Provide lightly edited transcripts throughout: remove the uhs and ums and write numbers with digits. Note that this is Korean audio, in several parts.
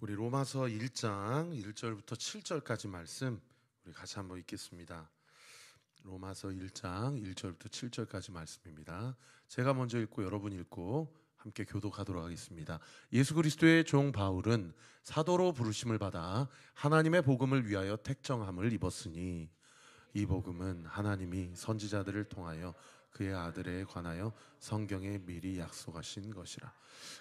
우리 로마서 1장 1절부터 7절까지 말씀 우리 같이 한번 읽겠습니다. 로마서 1장 1절부터 7절까지 말씀입니다. 제가 먼저 읽고 여러분 읽고 함께 교독하도록 하겠습니다. 예수 그리스도의 종 바울은 사도로 부르심을 받아 하나님의 복음을 위하여 택정함을 입었으니 이 복음은 하나님이 선지자들을 통하여 그의 아들에 관하여 성경에 미리 약속하신 것이라.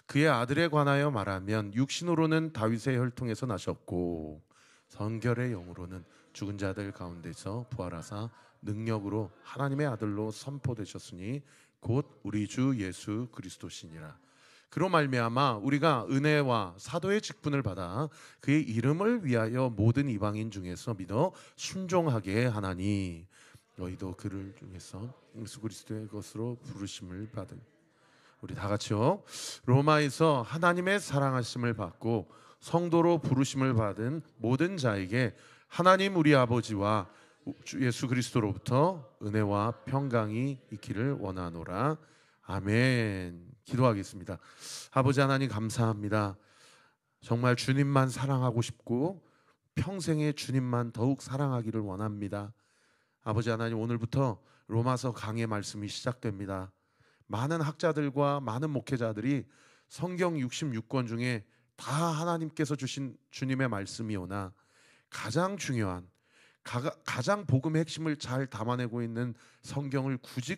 그의 아들에 관하여 말하면 육신으로는 다윗의 혈통에서 나셨고 성결의 영으로는 죽은 자들 가운데서 부활하사 능력으로 하나님의 아들로 선포되셨으니 곧 우리 주 예수 그리스도시니라. 그로 말미암아 우리가 은혜와 사도의 직분을 받아 그의 이름을 위하여 모든 이방인 중에서 믿어 순종하게 하나니 너희도 그를 중에서 예수 그리스도의 것으로 부르심을 받은. 우리 다 같이요. 로마에서 하나님의 사랑하심을 받고 성도로 부르심을 받은 모든 자에게 하나님 우리 아버지와 주 예수 그리스도로부터 은혜와 평강이 있기를 원하노라. 아멘. 기도하겠습니다. 아버지 하나님 감사합니다. 정말 주님만 사랑하고 싶고 평생에 주님만 더욱 사랑하기를 원합니다. 아버지 하나님, 오늘부터 로마서 강의 말씀이 시작됩니다. 많은 학자들과 많은 목회자들이 성경 66권 중에 다 하나님께서 주신 주님의 말씀이오나 가장 중요한 가장 복음의 핵심을 잘 담아내고 있는 성경을 굳이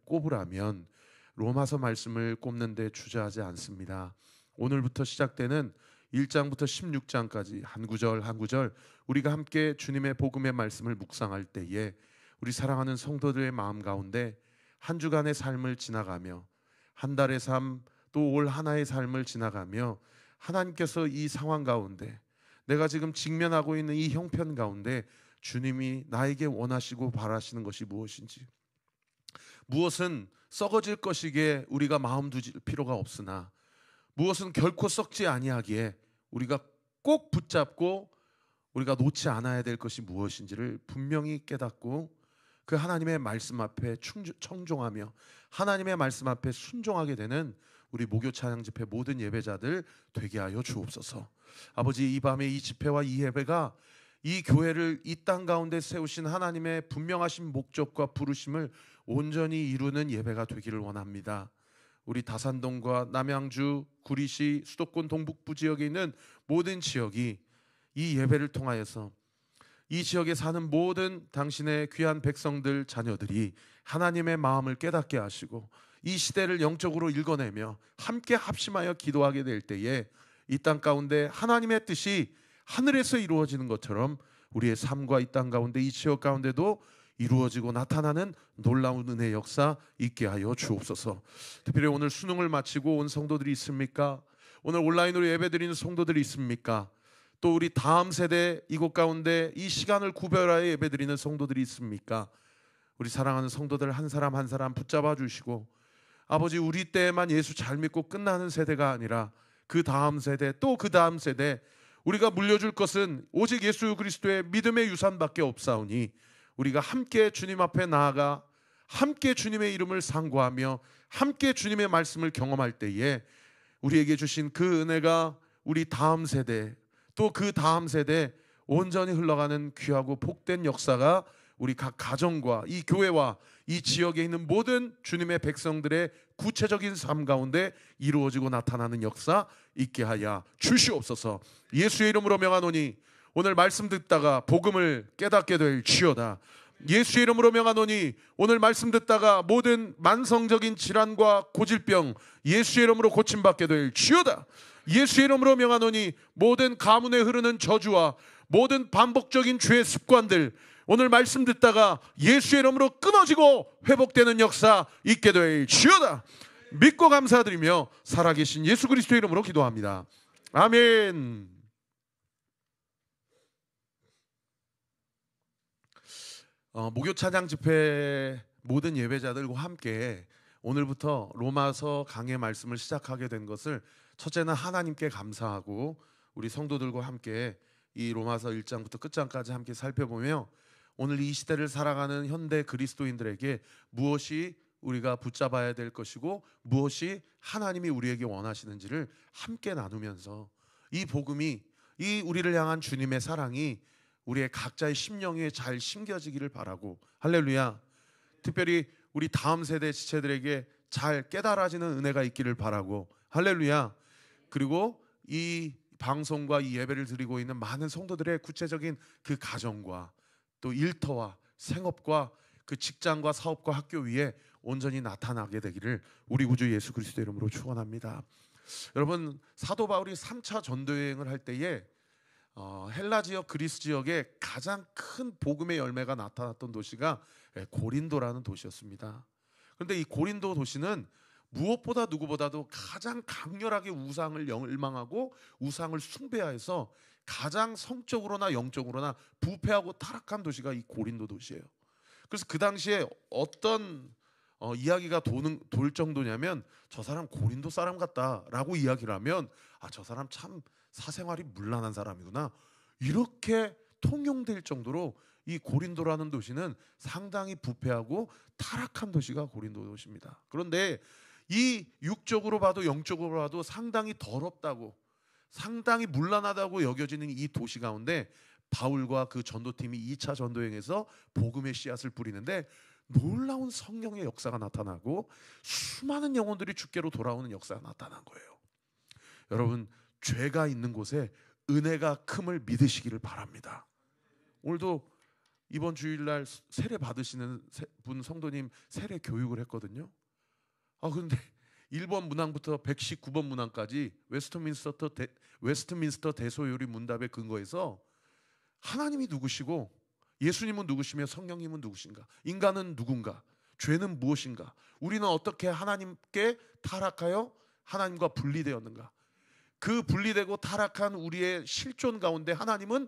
꼽으라면 로마서 말씀을 꼽는데 주저하지 않습니다. 오늘부터 시작되는 1장부터 16장까지 한 구절 한 구절 우리가 함께 주님의 복음의 말씀을 묵상할 때에 우리 사랑하는 성도들의 마음 가운데 한 주간의 삶을 지나가며 한 달의 삶 또 올 하나의 삶을 지나가며 하나님께서 이 상황 가운데 내가 지금 직면하고 있는 이 형편 가운데 주님이 나에게 원하시고 바라시는 것이 무엇인지, 무엇은 썩어질 것이기에 우리가 마음 두질 필요가 없으나 무엇은 결코 썩지 아니하기에 우리가 꼭 붙잡고 우리가 놓지 않아야 될 것이 무엇인지를 분명히 깨닫고 그 하나님의 말씀 앞에 청종하며 하나님의 말씀 앞에 순종하게 되는 우리 목요 찬양 집회 모든 예배자들 되게 하여 주옵소서. 아버지, 이 밤에 이 집회와 이 예배가 이 교회를 이 땅 가운데 세우신 하나님의 분명하신 목적과 부르심을 온전히 이루는 예배가 되기를 원합니다. 우리 다산동과 남양주, 구리시, 수도권 동북부 지역에 있는 모든 지역이 이 예배를 통하여서 이 지역에 사는 모든 당신의 귀한 백성들, 자녀들이 하나님의 마음을 깨닫게 하시고 이 시대를 영적으로 읽어내며 함께 합심하여 기도하게 될 때에 이 땅 가운데 하나님의 뜻이 하늘에서 이루어지는 것처럼 우리의 삶과 이 땅 가운데 이 지역 가운데도 이루어지고 나타나는 놀라운 은혜 역사 있게 하여 주옵소서. 특별히 오늘 수능을 마치고 온 성도들이 있습니까? 오늘 온라인으로 예배드리는 성도들이 있습니까? 또 우리 다음 세대 이곳 가운데 이 시간을 구별하여 예배드리는 성도들이 있습니까? 우리 사랑하는 성도들 한 사람 한 사람 붙잡아 주시고 아버지, 우리 때에만 예수 잘 믿고 끝나는 세대가 아니라 그 다음 세대 또 그 다음 세대 우리가 물려줄 것은 오직 예수 그리스도의 믿음의 유산밖에 없사오니 우리가 함께 주님 앞에 나아가 함께 주님의 이름을 상고하며 함께 주님의 말씀을 경험할 때에 우리에게 주신 그 은혜가 우리 다음 세대 또 그 다음 세대 온전히 흘러가는 귀하고 복된 역사가 우리 각 가정과 이 교회와 이 지역에 있는 모든 주님의 백성들의 구체적인 삶 가운데 이루어지고 나타나는 역사 있게 하여 주시옵소서. 예수의 이름으로 명하노니 오늘 말씀 듣다가 복음을 깨닫게 될 지어다. 예수의 이름으로 명하노니 오늘 말씀 듣다가 모든 만성적인 질환과 고질병 예수의 이름으로 고침받게 될 지어다. 예수의 이름으로 명하노니 모든 가문에 흐르는 저주와 모든 반복적인 죄의 습관들 오늘 말씀 듣다가 예수의 이름으로 끊어지고 회복되는 역사 있게 될 지어다. 믿고 감사드리며 살아계신 예수 그리스도의 이름으로 기도합니다. 아멘. 목요 찬양 집회 모든 예배자들과 함께 오늘부터 로마서 강의 말씀을 시작하게 된 것을 첫째는 하나님께 감사하고 우리 성도들과 함께 이 로마서 1장부터 끝장까지 함께 살펴보며 오늘 이 시대를 살아가는 현대 그리스도인들에게 무엇이 우리가 붙잡아야 될 것이고 무엇이 하나님이 우리에게 원하시는지를 함께 나누면서 이 복음이, 이 우리를 향한 주님의 사랑이 우리의 각자의 심령에 잘 심겨지기를 바라고, 할렐루야. 특별히 우리 다음 세대 지체들에게 잘 깨달아지는 은혜가 있기를 바라고, 할렐루야. 그리고 이 방송과 이 예배를 드리고 있는 많은 성도들의 구체적인 그 가정과 또 일터와 생업과 그 직장과 사업과 학교 위에 온전히 나타나게 되기를 우리 구주 예수 그리스도 이름으로 축원합니다. 여러분, 사도 바울이 3차 전도 여행을 할 때에 헬라 지역, 그리스 지역에 가장 큰 복음의 열매가 나타났던 도시가 고린도라는 도시였습니다. 그런데 이 고린도 도시는 무엇보다 누구보다도 가장 강렬하게 우상을 열망하고 우상을 숭배하여서 가장 성적으로나 영적으로나 부패하고 타락한 도시가 이 고린도 도시예요. 그래서 그 당시에 어떤 이야기가 돌 정도냐면, 저 사람 고린도 사람 같다라고 이야기를 하면, 아, 저 사람 참 사생활이 문란한 사람이구나, 이렇게 통용될 정도로 이 고린도라는 도시는 상당히 부패하고 타락한 도시가 고린도 도시입니다. 그런데 이 육적으로 봐도 영적으로 봐도 상당히 더럽다고, 상당히 문란하다고 여겨지는 이 도시 가운데 바울과 그 전도팀이 2차 전도행에서 복음의 씨앗을 뿌리는데 놀라운 성령의 역사가 나타나고 수많은 영혼들이 주께로 돌아오는 역사가 나타난 거예요. 여러분, 죄가 있는 곳에 은혜가 큼을 믿으시기를 바랍니다. 오늘도 이번 주일날 세례 받으시는 분 성도님 세례 교육을 했거든요. 그런데 1번 문항부터 119번 문항까지 웨스트민스터 대소요리 문답의 근거에서 하나님이 누구시고 예수님은 누구시며 성령님은 누구신가, 인간은 누군가, 죄는 무엇인가, 우리는 어떻게 하나님께 타락하여 하나님과 분리되었는가, 그 분리되고 타락한 우리의 실존 가운데 하나님은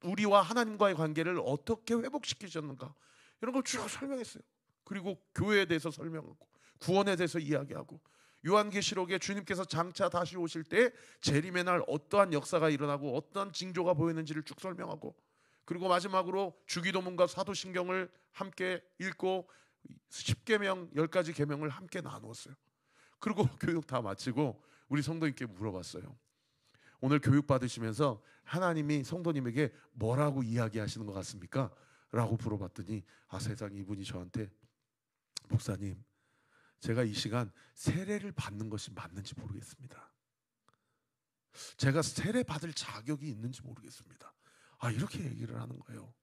우리와 하나님과의 관계를 어떻게 회복시키셨는가, 이런 걸 쭉 설명했어요. 그리고 교회에 대해서 설명하고 구원에 대해서 이야기하고, 요한계시록에 주님께서 장차 다시 오실 때 재림의 날 어떠한 역사가 일어나고 어떠한 징조가 보이는지를 쭉 설명하고, 그리고 마지막으로 주기도문과 사도신경을 함께 읽고 10계명 10가지 계명을 함께 나누었어요. 그리고 교육 다 마치고 우리 성도님께 물어봤어요. 오늘 교육 받으시면서 하나님이 성도님에게 뭐라고 이야기하시는 것 같습니까? 라고 물어봤더니, 세상에, 이분이 저한테, 목사님, 제가 이 시간 세례를 받는 것이 맞는지 모르겠습니다. 제가 세례 받을 자격이 있는지 모르겠습니다. 이렇게 얘기를 하는 거예요.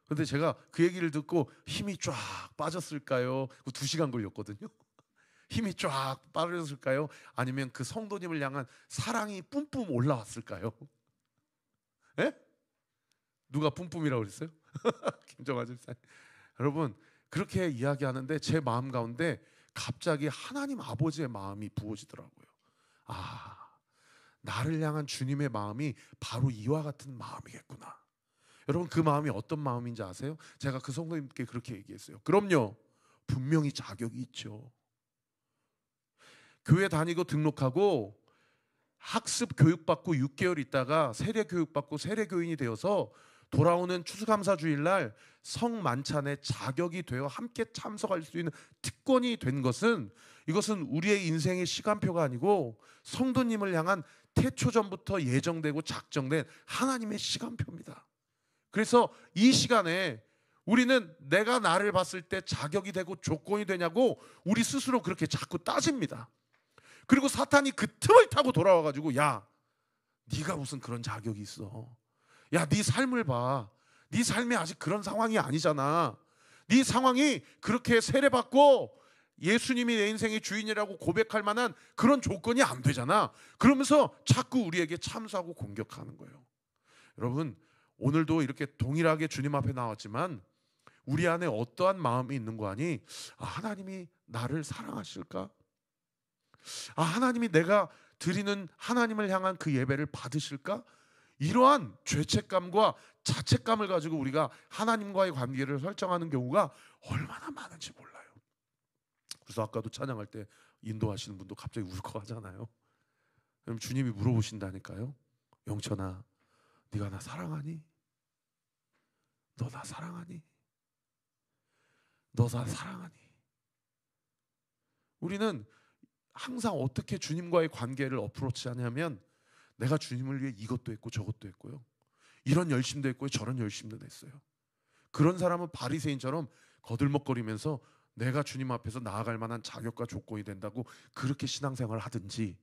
그런데 제가 그 얘기를 듣고 힘이 쫙 빠졌을까요? 2시간 걸렸거든요. 힘이 쫙 빠졌을까요? 아니면 그 성도님을 향한 사랑이 뿜뿜 올라왔을까요? 예? 누가 뿜뿜이라고 그랬어요? 김정아 집사님. 여러분, 그렇게 이야기하는데 제 마음 가운데 갑자기 하나님 아버지의 마음이 부어지더라고요. 나를 향한 주님의 마음이 바로 이와 같은 마음이겠구나. 여러분, 그 마음이 어떤 마음인지 아세요? 제가 그 성도님께 그렇게 얘기했어요. 그럼요, 분명히 자격이 있죠. 교회 다니고 등록하고 학습 교육받고 6개월 있다가 세례 교육받고 세례교인이 되어서 돌아오는 추수감사 주일날 성만찬에 자격이 되어 함께 참석할 수 있는 특권이 된 것은, 이것은 우리의 인생의 시간표가 아니고 성도님을 향한 태초전부터 예정되고 작정된 하나님의 시간표입니다. 그래서 이 시간에 우리는 내가 나를 봤을 때 자격이 되고 조건이 되냐고 우리 스스로 그렇게 자꾸 따집니다. 그리고 사탄이 그 틈을 타고 돌아와가지고, 야, 네가 무슨 그런 자격이 있어. 야, 네 삶을 봐. 네 삶이 아직 그런 상황이 아니잖아. 네 상황이 그렇게 세례받고 예수님이 내 인생의 주인이라고 고백할 만한 그런 조건이 안 되잖아. 그러면서 자꾸 우리에게 참수하고 공격하는 거예요. 여러분, 오늘도 이렇게 동일하게 주님 앞에 나왔지만 우리 안에 어떠한 마음이 있는 거 아니? 하나님이 나를 사랑하실까? 하나님이 내가 드리는 하나님을 향한 그 예배를 받으실까? 이러한 죄책감과 자책감을 가지고 우리가 하나님과의 관계를 설정하는 경우가 얼마나 많은지 몰라요. 그래서 아까도 찬양할 때 인도하시는 분도 갑자기 울컥하잖아요. 그럼 주님이 물어보신다니까요. 영천아, 네가 나 사랑하니? 너 나 사랑하니? 너 나 사랑하니? 우리는 항상 어떻게 주님과의 관계를 어프로치하냐면 내가 주님을 위해 이것도 했고 저것도 했고요. 이런 열심도 했고요. 저런 열심도 했어요. 그런 사람은 바리새인처럼 거들먹거리면서 내가 주님 앞에서 나아갈 만한 자격과 조건이 된다고 그렇게 신앙생활을 하든지,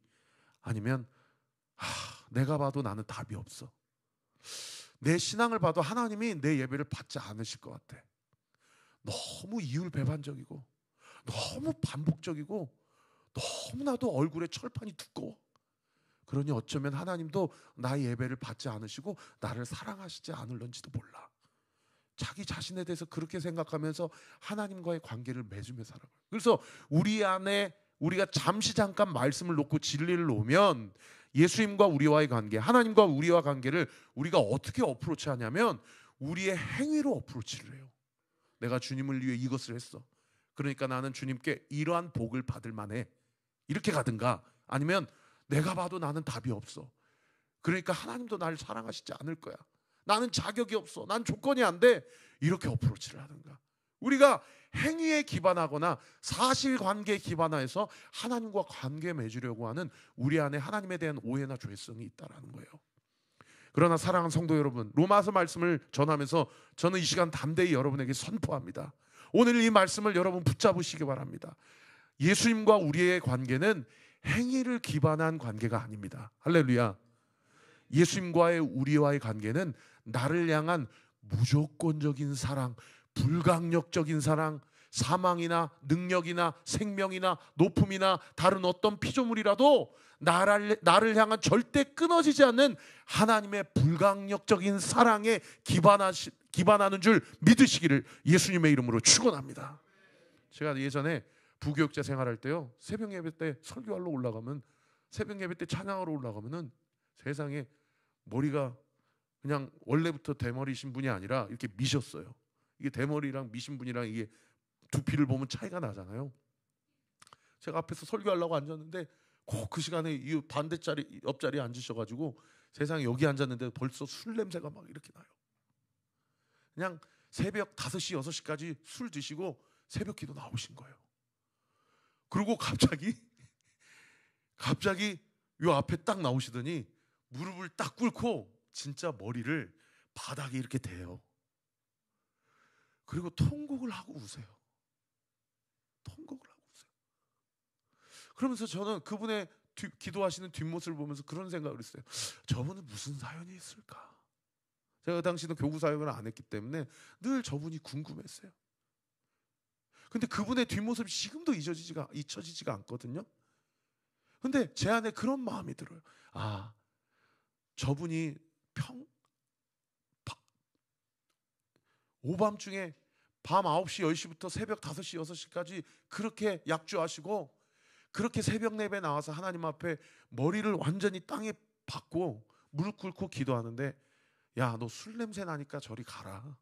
아니면 내가 봐도 나는 답이 없어, 내 신앙을 봐도 하나님이 내 예배를 받지 않으실 것 같아, 너무 이율배반적이고 너무 반복적이고 너무나도 얼굴에 철판이 두꺼워, 그러니 어쩌면 하나님도 나의 예배를 받지 않으시고 나를 사랑하시지 않을런지도 몰라. 자기 자신에 대해서 그렇게 생각하면서 하나님과의 관계를 맺으며 살아가요. 그래서 우리 안에 우리가 잠시 잠깐 말씀을 놓고 진리를 놓으면 예수님과 우리와의 관계, 하나님과 우리와 관계를 우리가 어떻게 어프로치 하냐면 우리의 행위로 어프로치를 해요. 내가 주님을 위해 이것을 했어, 그러니까 나는 주님께 이러한 복을 받을 만해, 이렇게 가든가, 아니면 내가 봐도 나는 답이 없어, 그러니까 하나님도 나를 사랑하시지 않을 거야, 나는 자격이 없어, 난 조건이 안 돼, 이렇게 어프로치를 하든가. 우리가 행위에 기반하거나 사실관계에 기반해서 하나님과 관계 맺으려고 하는 우리 안에 하나님에 대한 오해나 죄성이 있다는 거예요. 그러나 사랑하는 성도 여러분, 로마서 말씀을 전하면서 저는 이 시간 담대히 여러분에게 선포합니다. 오늘 이 말씀을 여러분 붙잡으시기 바랍니다. 예수님과 우리의 관계는 행위를 기반한 관계가 아닙니다. 할렐루야. 예수님과의 우리와의 관계는 나를 향한 무조건적인 사랑, 불강력적인 사랑, 사망이나 능력이나 생명이나 높음이나 다른 어떤 피조물이라도 나를 향한 절대 끊어지지 않는 하나님의 불강력적인 사랑에 기반하는 줄 믿으시기를 예수님의 이름으로 축원합니다. 제가 예전에 부교육자 생활할 때요, 새벽 예배 때 설교하러 올라가면, 새벽 예배 때 찬양하러 올라가면은 세상에 머리가 그냥 원래부터 대머리신 분이 아니라 이렇게 미셨어요. 이게 대머리랑 미신 분이랑 이게 두피를 보면 차이가 나잖아요. 제가 앞에서 설교하려고 앉았는데 꼭 그 시간에 이 반대자리 옆자리에 앉으셔가지고 세상에 여기 앉았는데 벌써 술 냄새가 막 이렇게 나요. 그냥 새벽 5시 6시까지 술 드시고 새벽 기도 나오신 거예요. 그리고 갑자기 요 앞에 딱 나오시더니 무릎을 딱 꿇고 진짜 머리를 바닥에 이렇게 대요. 그리고 통곡을 하고 우세요. 통곡을 하고 우세요. 그러면서 저는 그분의 기도하시는 뒷모습을 보면서 그런 생각을 했어요. 저분은 무슨 사연이 있을까? 제가 그 당시는 교구 사역을 안 했기 때문에 늘 저분이 궁금했어요. 근데 그분의 뒷모습이 지금도 잊혀지지가 않거든요. 근데 제 안에 그런 마음이 들어요. 저분이 오밤중에 밤 9시 10시부터 새벽 5시 6시까지 그렇게 약주하시고 그렇게 새벽 예배 나와서 하나님 앞에 머리를 완전히 땅에 박고 무릎 꿇고 기도하는데, 야, 너 술 냄새 나니까 저리 가라.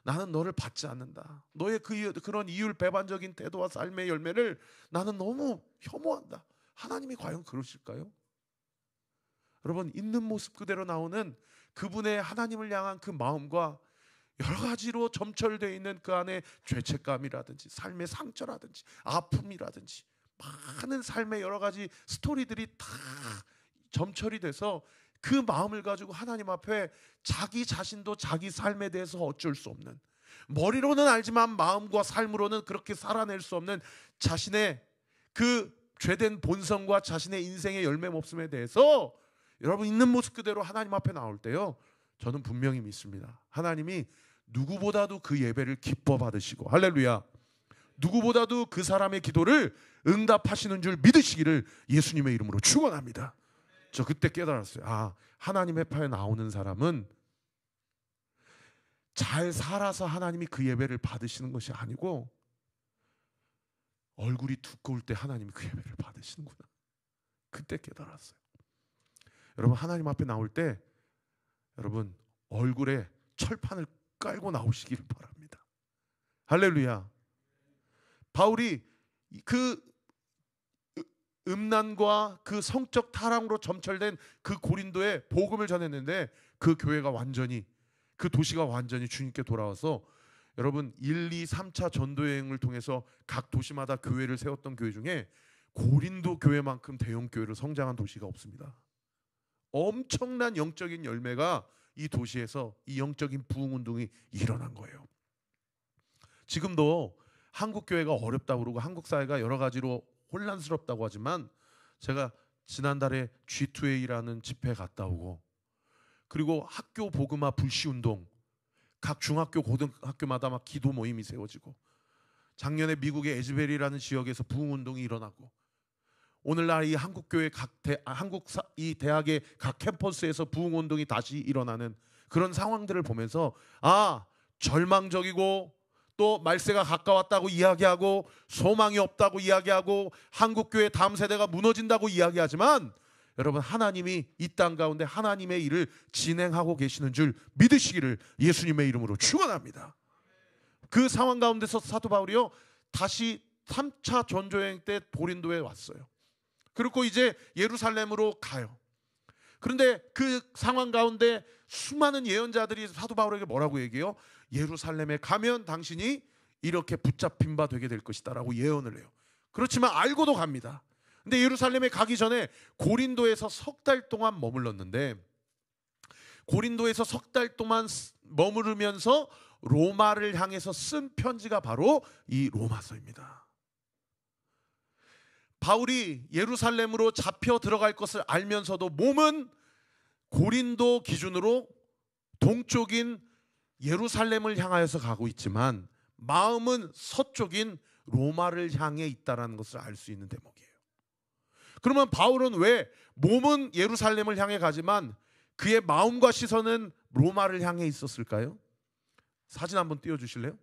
나는 너를 받지 않는다. 너의 그런 이율배반적인 태도와 삶의 열매를 나는 너무 혐오한다. 하나님이 과연 그러실까요? 여러분, 있는 모습 그대로 나오는 그분의 하나님을 향한 그 마음과 여러 가지로 점철되어 있는 그 안에 죄책감이라든지 삶의 상처라든지 아픔이라든지 많은 삶의 여러 가지 스토리들이 다 점철이 돼서 그 마음을 가지고 하나님 앞에 자기 자신도 자기 삶에 대해서 어쩔 수 없는, 머리로는 알지만 마음과 삶으로는 그렇게 살아낼 수 없는 자신의 그 죄된 본성과 자신의 인생의 열매 없음에 대해서 여러분 있는 모습 그대로 하나님 앞에 나올 때요, 저는 분명히 믿습니다. 하나님이 누구보다도 그 예배를 기뻐 받으시고, 할렐루야, 누구보다도 그 사람의 기도를 응답하시는 줄 믿으시기를 예수님의 이름으로 축원합니다. 저 그때 깨달았어요. 하나님의 파에 나오는 사람은 잘 살아서 하나님이 그 예배를 받으시는 것이 아니고 얼굴이 두꺼울 때 하나님이 그 예배를 받으시는구나. 그때 깨달았어요. 여러분, 하나님 앞에 나올 때 여러분 얼굴에 철판을 깔고 나오시기를 바랍니다. 할렐루야. 바울이 그 음란과 그 성적 타락으로 점철된 그 고린도에 복음을 전했는데 그 교회가 완전히, 그 도시가 완전히 주님께 돌아와서, 여러분 1, 2, 3차 전도 여행을 통해서 각 도시마다 교회를 세웠던 교회 중에 고린도 교회만큼 대형 교회로 성장한 도시가 없습니다. 엄청난 영적인 열매가 이 도시에서 이 영적인 부흥 운동이 일어난 거예요. 지금도 한국 교회가 어렵다고 그러고 한국 사회가 여러 가지로 혼란스럽다고 하지만, 제가 지난달에 G2A라는 집회 갔다 오고, 그리고 학교 복음화 불시 운동, 각 중학교 고등학교마다 막 기도 모임이 세워지고, 작년에 미국의 에즈베리라는 지역에서 부흥 운동이 일어나고, 오늘날 이 한국 교회 이 대학의 각 캠퍼스에서 부흥 운동이 다시 일어나는 그런 상황들을 보면서, 절망적이고 또 말세가 가까웠다고 이야기하고 소망이 없다고 이야기하고 한국 교회 다음 세대가 무너진다고 이야기하지만, 여러분, 하나님이 이 땅 가운데 하나님의 일을 진행하고 계시는 줄 믿으시기를 예수님의 이름으로 축원합니다. 그 상황 가운데서 사도 바울이요, 다시 3차 전도여행 때 고린도에 왔어요. 그리고 이제 예루살렘으로 가요. 그런데 그 상황 가운데 수많은 예언자들이 사도 바울에게 뭐라고 얘기해요? 예루살렘에 가면 당신이 이렇게 붙잡힌 바 되게 될 것이다 라고 예언을 해요. 그렇지만 알고도 갑니다. 근데 예루살렘에 가기 전에 고린도에서 석 달 동안 머물렀는데, 고린도에서 석 달 동안 머무르면서 로마를 향해서 쓴 편지가 바로 이 로마서입니다. 바울이 예루살렘으로 잡혀 들어갈 것을 알면서도 몸은 고린도 기준으로 동쪽인 예루살렘을 향하여서 가고 있지만 마음은 서쪽인 로마를 향해 있다는 것을 알 수 있는 대목이에요. 그러면 바울은 왜 몸은 예루살렘을 향해 가지만 그의 마음과 시선은 로마를 향해 있었을까요? 사진 한번 띄워주실래요?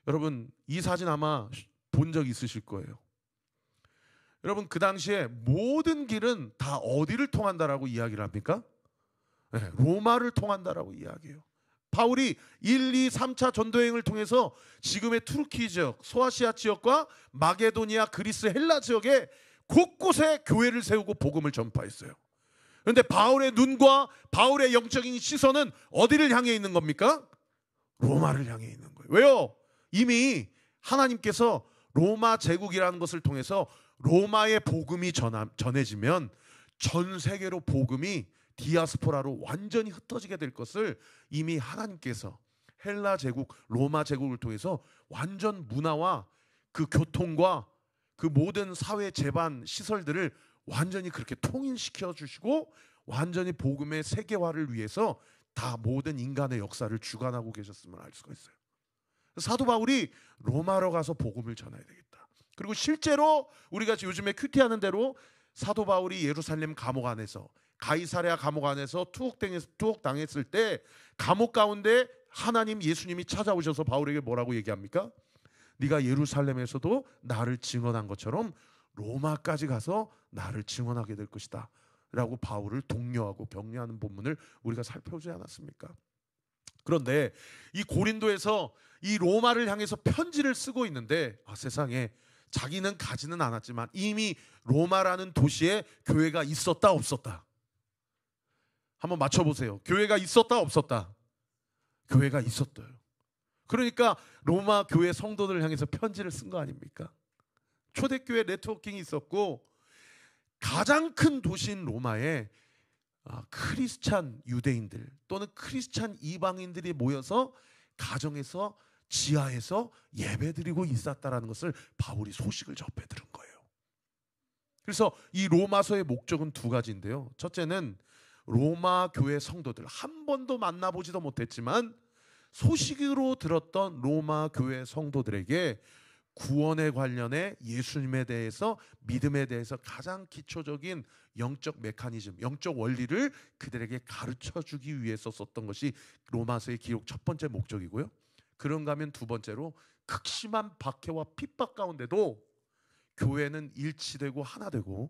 여러분, 이 사진 아마 본 적 있으실 거예요. 여러분, 그 당시에 모든 길은 다 어디를 통한다라고 이야기를 합니까? 네, 로마를 통한다라고 이야기해요. 바울이 1, 2, 3차 전도여행을 통해서 지금의 투르키 지역, 소아시아 지역과 마게도니아, 그리스, 헬라 지역에 곳곳에 교회를 세우고 복음을 전파했어요. 그런데 바울의 눈과 바울의 영적인 시선은 어디를 향해 있는 겁니까? 로마를 향해 있는 거예요. 왜요? 이미 하나님께서 로마 제국이라는 것을 통해서 로마의 복음이 전해지면 전 세계로 복음이 디아스포라로 완전히 흩어지게 될 것을 이미 하나님께서 헬라 제국, 로마 제국을 통해서 완전 문화와 그 교통과 그 모든 사회 재반 시설들을 완전히 그렇게 통일시켜 주시고 완전히 복음의 세계화를 위해서 다 모든 인간의 역사를 주관하고 계셨음을 알 수가 있어요. 사도 바울이 로마로 가서 복음을 전해야 되겠다. 그리고 실제로 우리가 요즘에 큐티하는 대로 사도 바울이 예루살렘 감옥 안에서, 가이사랴 감옥 안에서 투옥당했을 때 감옥 가운데 하나님 예수님이 찾아오셔서 바울에게 뭐라고 얘기합니까? 네가 예루살렘에서도 나를 증언한 것처럼 로마까지 가서 나를 증언하게 될 것이다 라고 바울을 독려하고 격려하는 본문을 우리가 살펴보지 않았습니까? 그런데 이 고린도에서 이 로마를 향해서 편지를 쓰고 있는데, 세상에, 자기는 가지는 않았지만 이미 로마라는 도시에 교회가 있었다 없었다? 한번 맞춰보세요. 교회가 있었다 없었다? 교회가 있었대요. 그러니까 로마 교회 성도들을 향해서 편지를 쓴 거 아닙니까? 초대교회 네트워킹이 있었고, 가장 큰 도시인 로마에 크리스찬 유대인들 또는 크리스찬 이방인들이 모여서 가정에서 지하에서 예배드리고 있었다라는 것을 바울이 소식을 접해 들은 거예요. 그래서 이 로마서의 목적은 두 가지인데요. 첫째는 로마 교회 성도들, 한 번도 만나보지도 못했지만 소식으로 들었던 로마 교회 성도들에게 구원에 관련해 예수님에 대해서, 믿음에 대해서 가장 기초적인 영적 메커니즘, 영적 원리를 그들에게 가르쳐주기 위해서 썼던 것이 로마서의 기록 첫 번째 목적이고요. 그런가 하면 두 번째로, 극심한 박해와 핍박 가운데도 교회는 일치되고 하나 되고,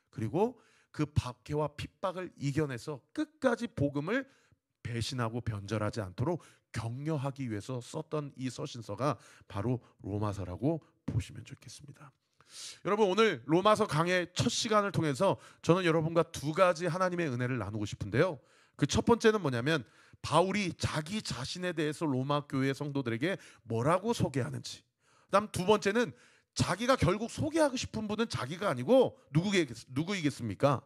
그리고 그 박해와 핍박을 이겨내서 끝까지 복음을 배신하고 변절하지 않도록 격려하기 위해서 썼던 이 서신서가 바로 로마서라고 보시면 좋겠습니다. 여러분, 오늘 로마서 강의 첫 시간을 통해서 저는 여러분과 두 가지 하나님의 은혜를 나누고 싶은데요. 그 첫 번째는 뭐냐면, 바울이 자기 자신에 대해서 로마 교회 성도들에게 뭐라고 소개하는지, 그다음 두 번째는 자기가 결국 소개하고 싶은 분은 자기가 아니고 누구이겠습니까?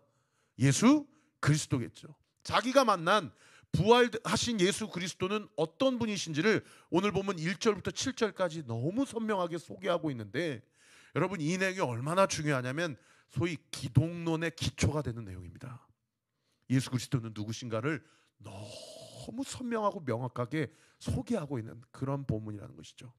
예수 그리스도겠죠. 자기가 만난 부활하신 예수 그리스도는 어떤 분이신지를 오늘 보면 1절부터 7절까지 너무 선명하게 소개하고 있는데, 여러분 이 내용이 얼마나 중요하냐면 소위 기독론의 기초가 되는 내용입니다. 예수 그리스도는 누구신가를 너무 선명하고 명확하게 소개하고 있는 그런 본문이라는 것이죠.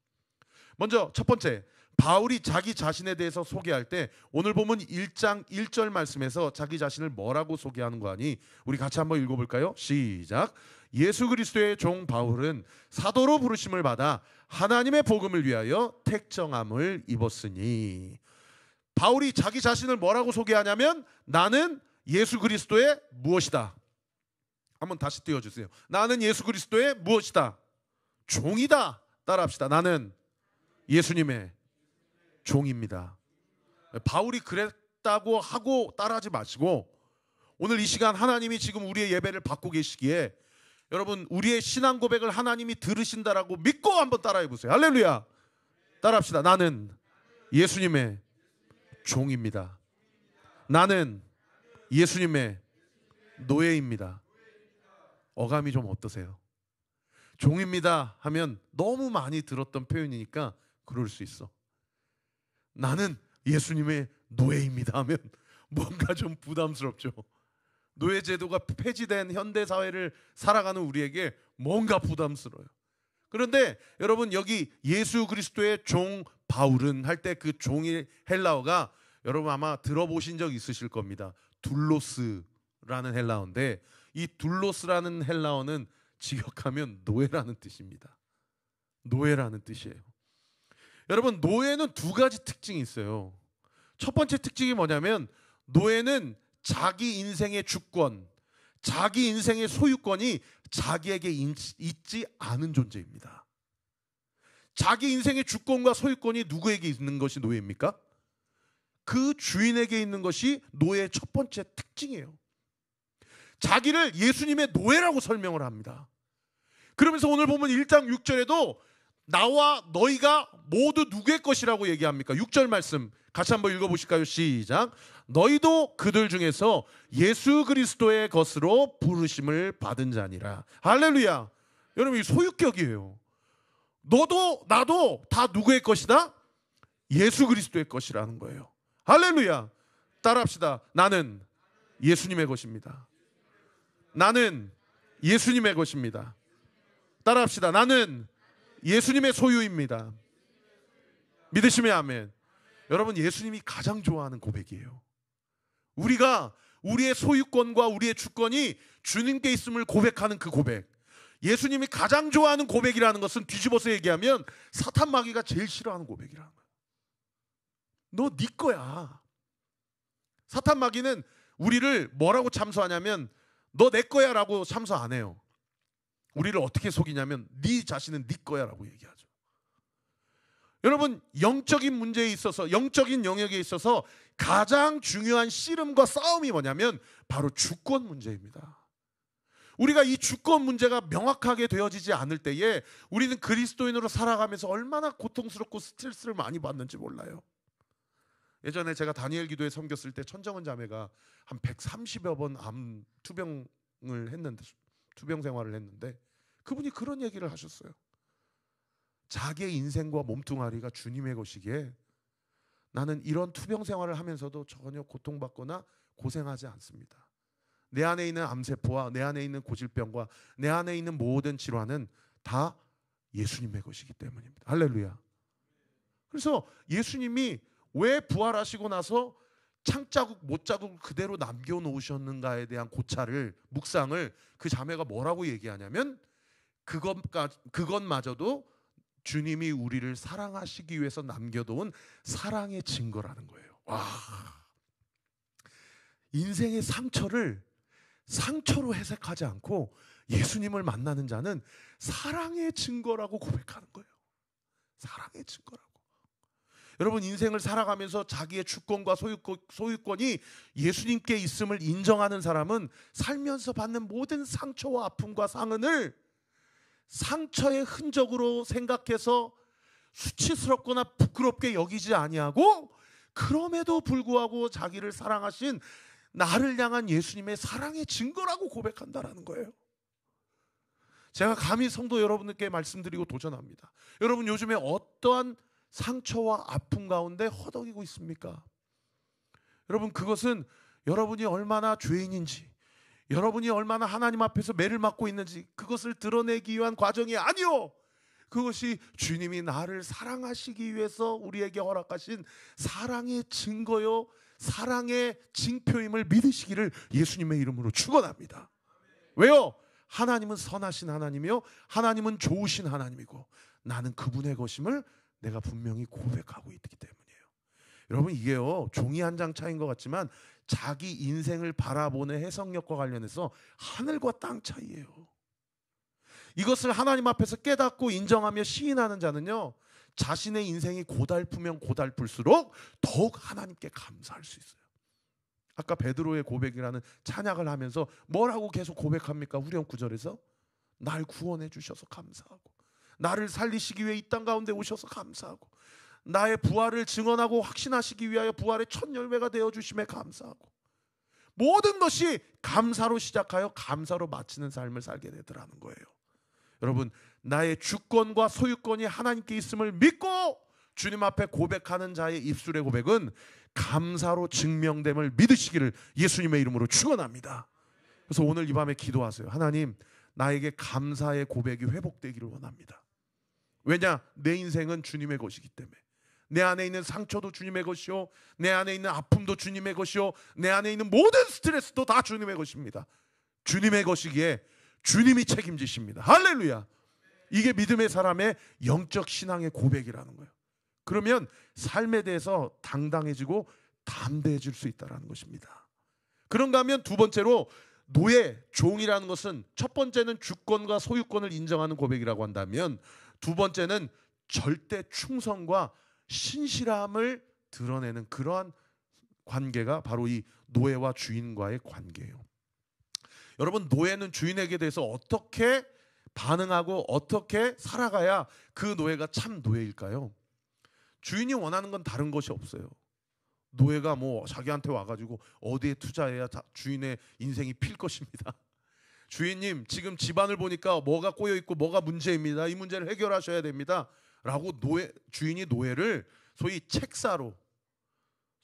먼저 첫 번째, 바울이 자기 자신에 대해서 소개할 때 오늘 보면 1장 1절 말씀에서 자기 자신을 뭐라고 소개하는 거 아니? 우리 같이 한번 읽어볼까요? 시작. 예수 그리스도의 종 바울은 사도로 부르심을 받아 하나님의 복음을 위하여 택정함을 입었으니. 바울이 자기 자신을 뭐라고 소개하냐면 나는 예수 그리스도의 무엇이다. 한번 다시 띄워주세요. 나는 예수 그리스도의 무엇이다. 종이다. 따라합시다. 나는 예수님의 종입니다. 바울이 그랬다고 하고 따라하지 마시고, 오늘 이 시간 하나님이 지금 우리의 예배를 받고 계시기에 여러분 우리의 신앙 고백을 하나님이 들으신다라고 믿고 한번 따라해 보세요. 할렐루야. 따라합시다. 나는 예수님의 종입니다. 나는 예수님의 노예입니다. 어감이 좀 어떠세요? 종입니다 하면 너무 많이 들었던 표현이니까 그럴 수 있어. 나는 예수님의 노예입니다 하면 뭔가 좀 부담스럽죠. 노예 제도가 폐지된 현대 사회를 살아가는 우리에게 뭔가 부담스러워요. 그런데 여러분 여기 예수 그리스도의 종 바울은 할 때 그 종의 헬라어가 여러분 아마 들어보신 적 있으실 겁니다. 둘로스라는 헬라어인데, 이 둘로스라는 헬라어는 직역하면 노예라는 뜻입니다. 노예라는 뜻이에요. 여러분 노예는 두 가지 특징이 있어요. 첫 번째 특징이 뭐냐면 노예는 자기 인생의 주권, 자기 인생의 소유권이 자기에게 있지 않은 존재입니다. 자기 인생의 주권과 소유권이 누구에게 있는 것이 노예입니까? 그 주인에게 있는 것이 노예의 첫 번째 특징이에요. 자기를 예수님의 노예라고 설명을 합니다. 그러면서 오늘 보면 1장 6절에도 나와 너희가 모두 누구의 것이라고 얘기합니까? 6절 말씀 같이 한번 읽어보실까요? 시작. 너희도 그들 중에서 예수 그리스도의 것으로 부르심을 받은 자니라. 할렐루야. 여러분 이 소유격이에요. 너도 나도 다 누구의 것이다? 예수 그리스도의 것이라는 거예요. 할렐루야. 따라합시다. 나는 예수님의 것입니다. 나는 예수님의 것입니다. 따라합시다. 나는 예수님의 소유입니다. 믿으시면 아멘. 여러분 예수님이 가장 좋아하는 고백이에요. 우리가 우리의 소유권과 우리의 주권이 주님께 있음을 고백하는 그 고백, 예수님이 가장 좋아하는 고백이라는 것은 뒤집어서 얘기하면 사탄 마귀가 제일 싫어하는 고백이라는 거예요. 너 네 거야. 사탄 마귀는 우리를 뭐라고 참소하냐면 너 내 거야 라고 참소 안 해요. 우리를 어떻게 속이냐면 네 자신은 네 거야 라고 얘기하죠. 여러분 영적인 문제에 있어서, 영적인 영역에 있어서 가장 중요한 씨름과 싸움이 뭐냐면 바로 주권 문제입니다. 우리가 이 주권 문제가 명확하게 되어지지 않을 때에 우리는 그리스도인으로 살아가면서 얼마나 고통스럽고 스트레스를 많이 받는지 몰라요. 예전에 제가 다니엘 기도에 섬겼을 때 천정은 자매가 한 130여 번 암 투병을 했는데, 투병 생활을 했는데 그분이 그런 얘기를 하셨어요. 자기의 인생과 몸뚱아리가 주님의 것이기에 나는 이런 투병 생활을 하면서도 전혀 고통받거나 고생하지 않습니다. 내 안에 있는 암세포와 내 안에 있는 고질병과 내 안에 있는 모든 질환은 다 예수님의 것이기 때문입니다. 할렐루야. 그래서 예수님이 왜 부활하시고 나서 창자국 못자국을 그대로 남겨놓으셨는가에 대한 고찰을, 묵상을 그 자매가 뭐라고 얘기하냐면 그것마저도 주님이 우리를 사랑하시기 위해서 남겨놓은 사랑의 증거라는 거예요. 와, 인생의 상처를 상처로 해석하지 않고 예수님을 만나는 자는 사랑의 증거라고 고백하는 거예요. 사랑의 증거라고. 여러분 인생을 살아가면서 자기의 주권과 소유권이 예수님께 있음을 인정하는 사람은 살면서 받는 모든 상처와 아픔과 상흔을 상처의 흔적으로 생각해서 수치스럽거나 부끄럽게 여기지 아니하고, 그럼에도 불구하고 자기를 사랑하신 나를 향한 예수님의 사랑의 증거라고 고백한다라는 거예요. 제가 감히 성도 여러분들께 말씀드리고 도전합니다. 여러분 요즘에 어떠한 상처와 아픔 가운데 허덕이고 있습니까? 여러분 그것은 여러분이 얼마나 죄인인지, 여러분이 얼마나 하나님 앞에서 매를 맞고 있는지 그것을 드러내기 위한 과정이 아니요, 그것이 주님이 나를 사랑하시기 위해서 우리에게 허락하신 사랑의 증거요, 사랑의 징표임을 믿으시기를 예수님의 이름으로 축원합니다. 왜요? 하나님은 선하신 하나님이요, 하나님은 좋으신 하나님이고 나는 그분의 것임을 내가 분명히 고백하고 있기 때문이에요. 여러분 이게요, 종이 한 장 차이인 것 같지만 자기 인생을 바라보는 해석력과 관련해서 하늘과 땅 차이예요. 이것을 하나님 앞에서 깨닫고 인정하며 시인하는 자는요, 자신의 인생이 고달프면 고달플수록 더욱 하나님께 감사할 수 있어요. 아까 베드로의 고백이라는 찬양을 하면서 뭐라고 계속 고백합니까? 후렴 구절에서 날 구원해 주셔서 감사하고, 나를 살리시기 위해 이 땅 가운데 오셔서 감사하고, 나의 부활을 증언하고 확신하시기 위하여 부활의 첫 열매가 되어 주심에 감사하고, 모든 것이 감사로 시작하여 감사로 마치는 삶을 살게 되더라는 거예요. 여러분 나의 주권과 소유권이 하나님께 있음을 믿고 주님 앞에 고백하는 자의 입술의 고백은 감사로 증명됨을 믿으시기를 예수님의 이름으로 축원합니다. 그래서 오늘 이 밤에 기도하세요. 하나님, 나에게 감사의 고백이 회복되기를 원합니다. 왜냐? 내 인생은 주님의 것이기 때문에. 내 안에 있는 상처도 주님의 것이요, 내 안에 있는 아픔도 주님의 것이요, 내 안에 있는 모든 스트레스도 다 주님의 것입니다. 주님의 것이기에 주님이 책임지십니다. 할렐루야. 이게 믿음의 사람의 영적 신앙의 고백이라는 거예요. 그러면 삶에 대해서 당당해지고 담대해질 수 있다는 것입니다. 그런가 하면 두 번째로, 노예, 종이라는 것은 첫 번째는 주권과 소유권을 인정하는 고백이라고 한다면, 두 번째는 절대 충성과 신실함을 드러내는 그러한 관계가 바로 이 노예와 주인과의 관계예요. 여러분, 노예는 주인에게 대해서 어떻게 반응하고 어떻게 살아가야 그 노예가 참 노예일까요? 주인이 원하는 건 다른 것이 없어요. 노예가 뭐 자기한테 와가지고 어디에 투자해야 주인의 인생이 필 것입니다. 주인님, 지금 집안을 보니까 뭐가 꼬여있고 뭐가 문제입니다. 이 문제를 해결하셔야 됩니다. 라고 주인이 노예를 소위 책사로,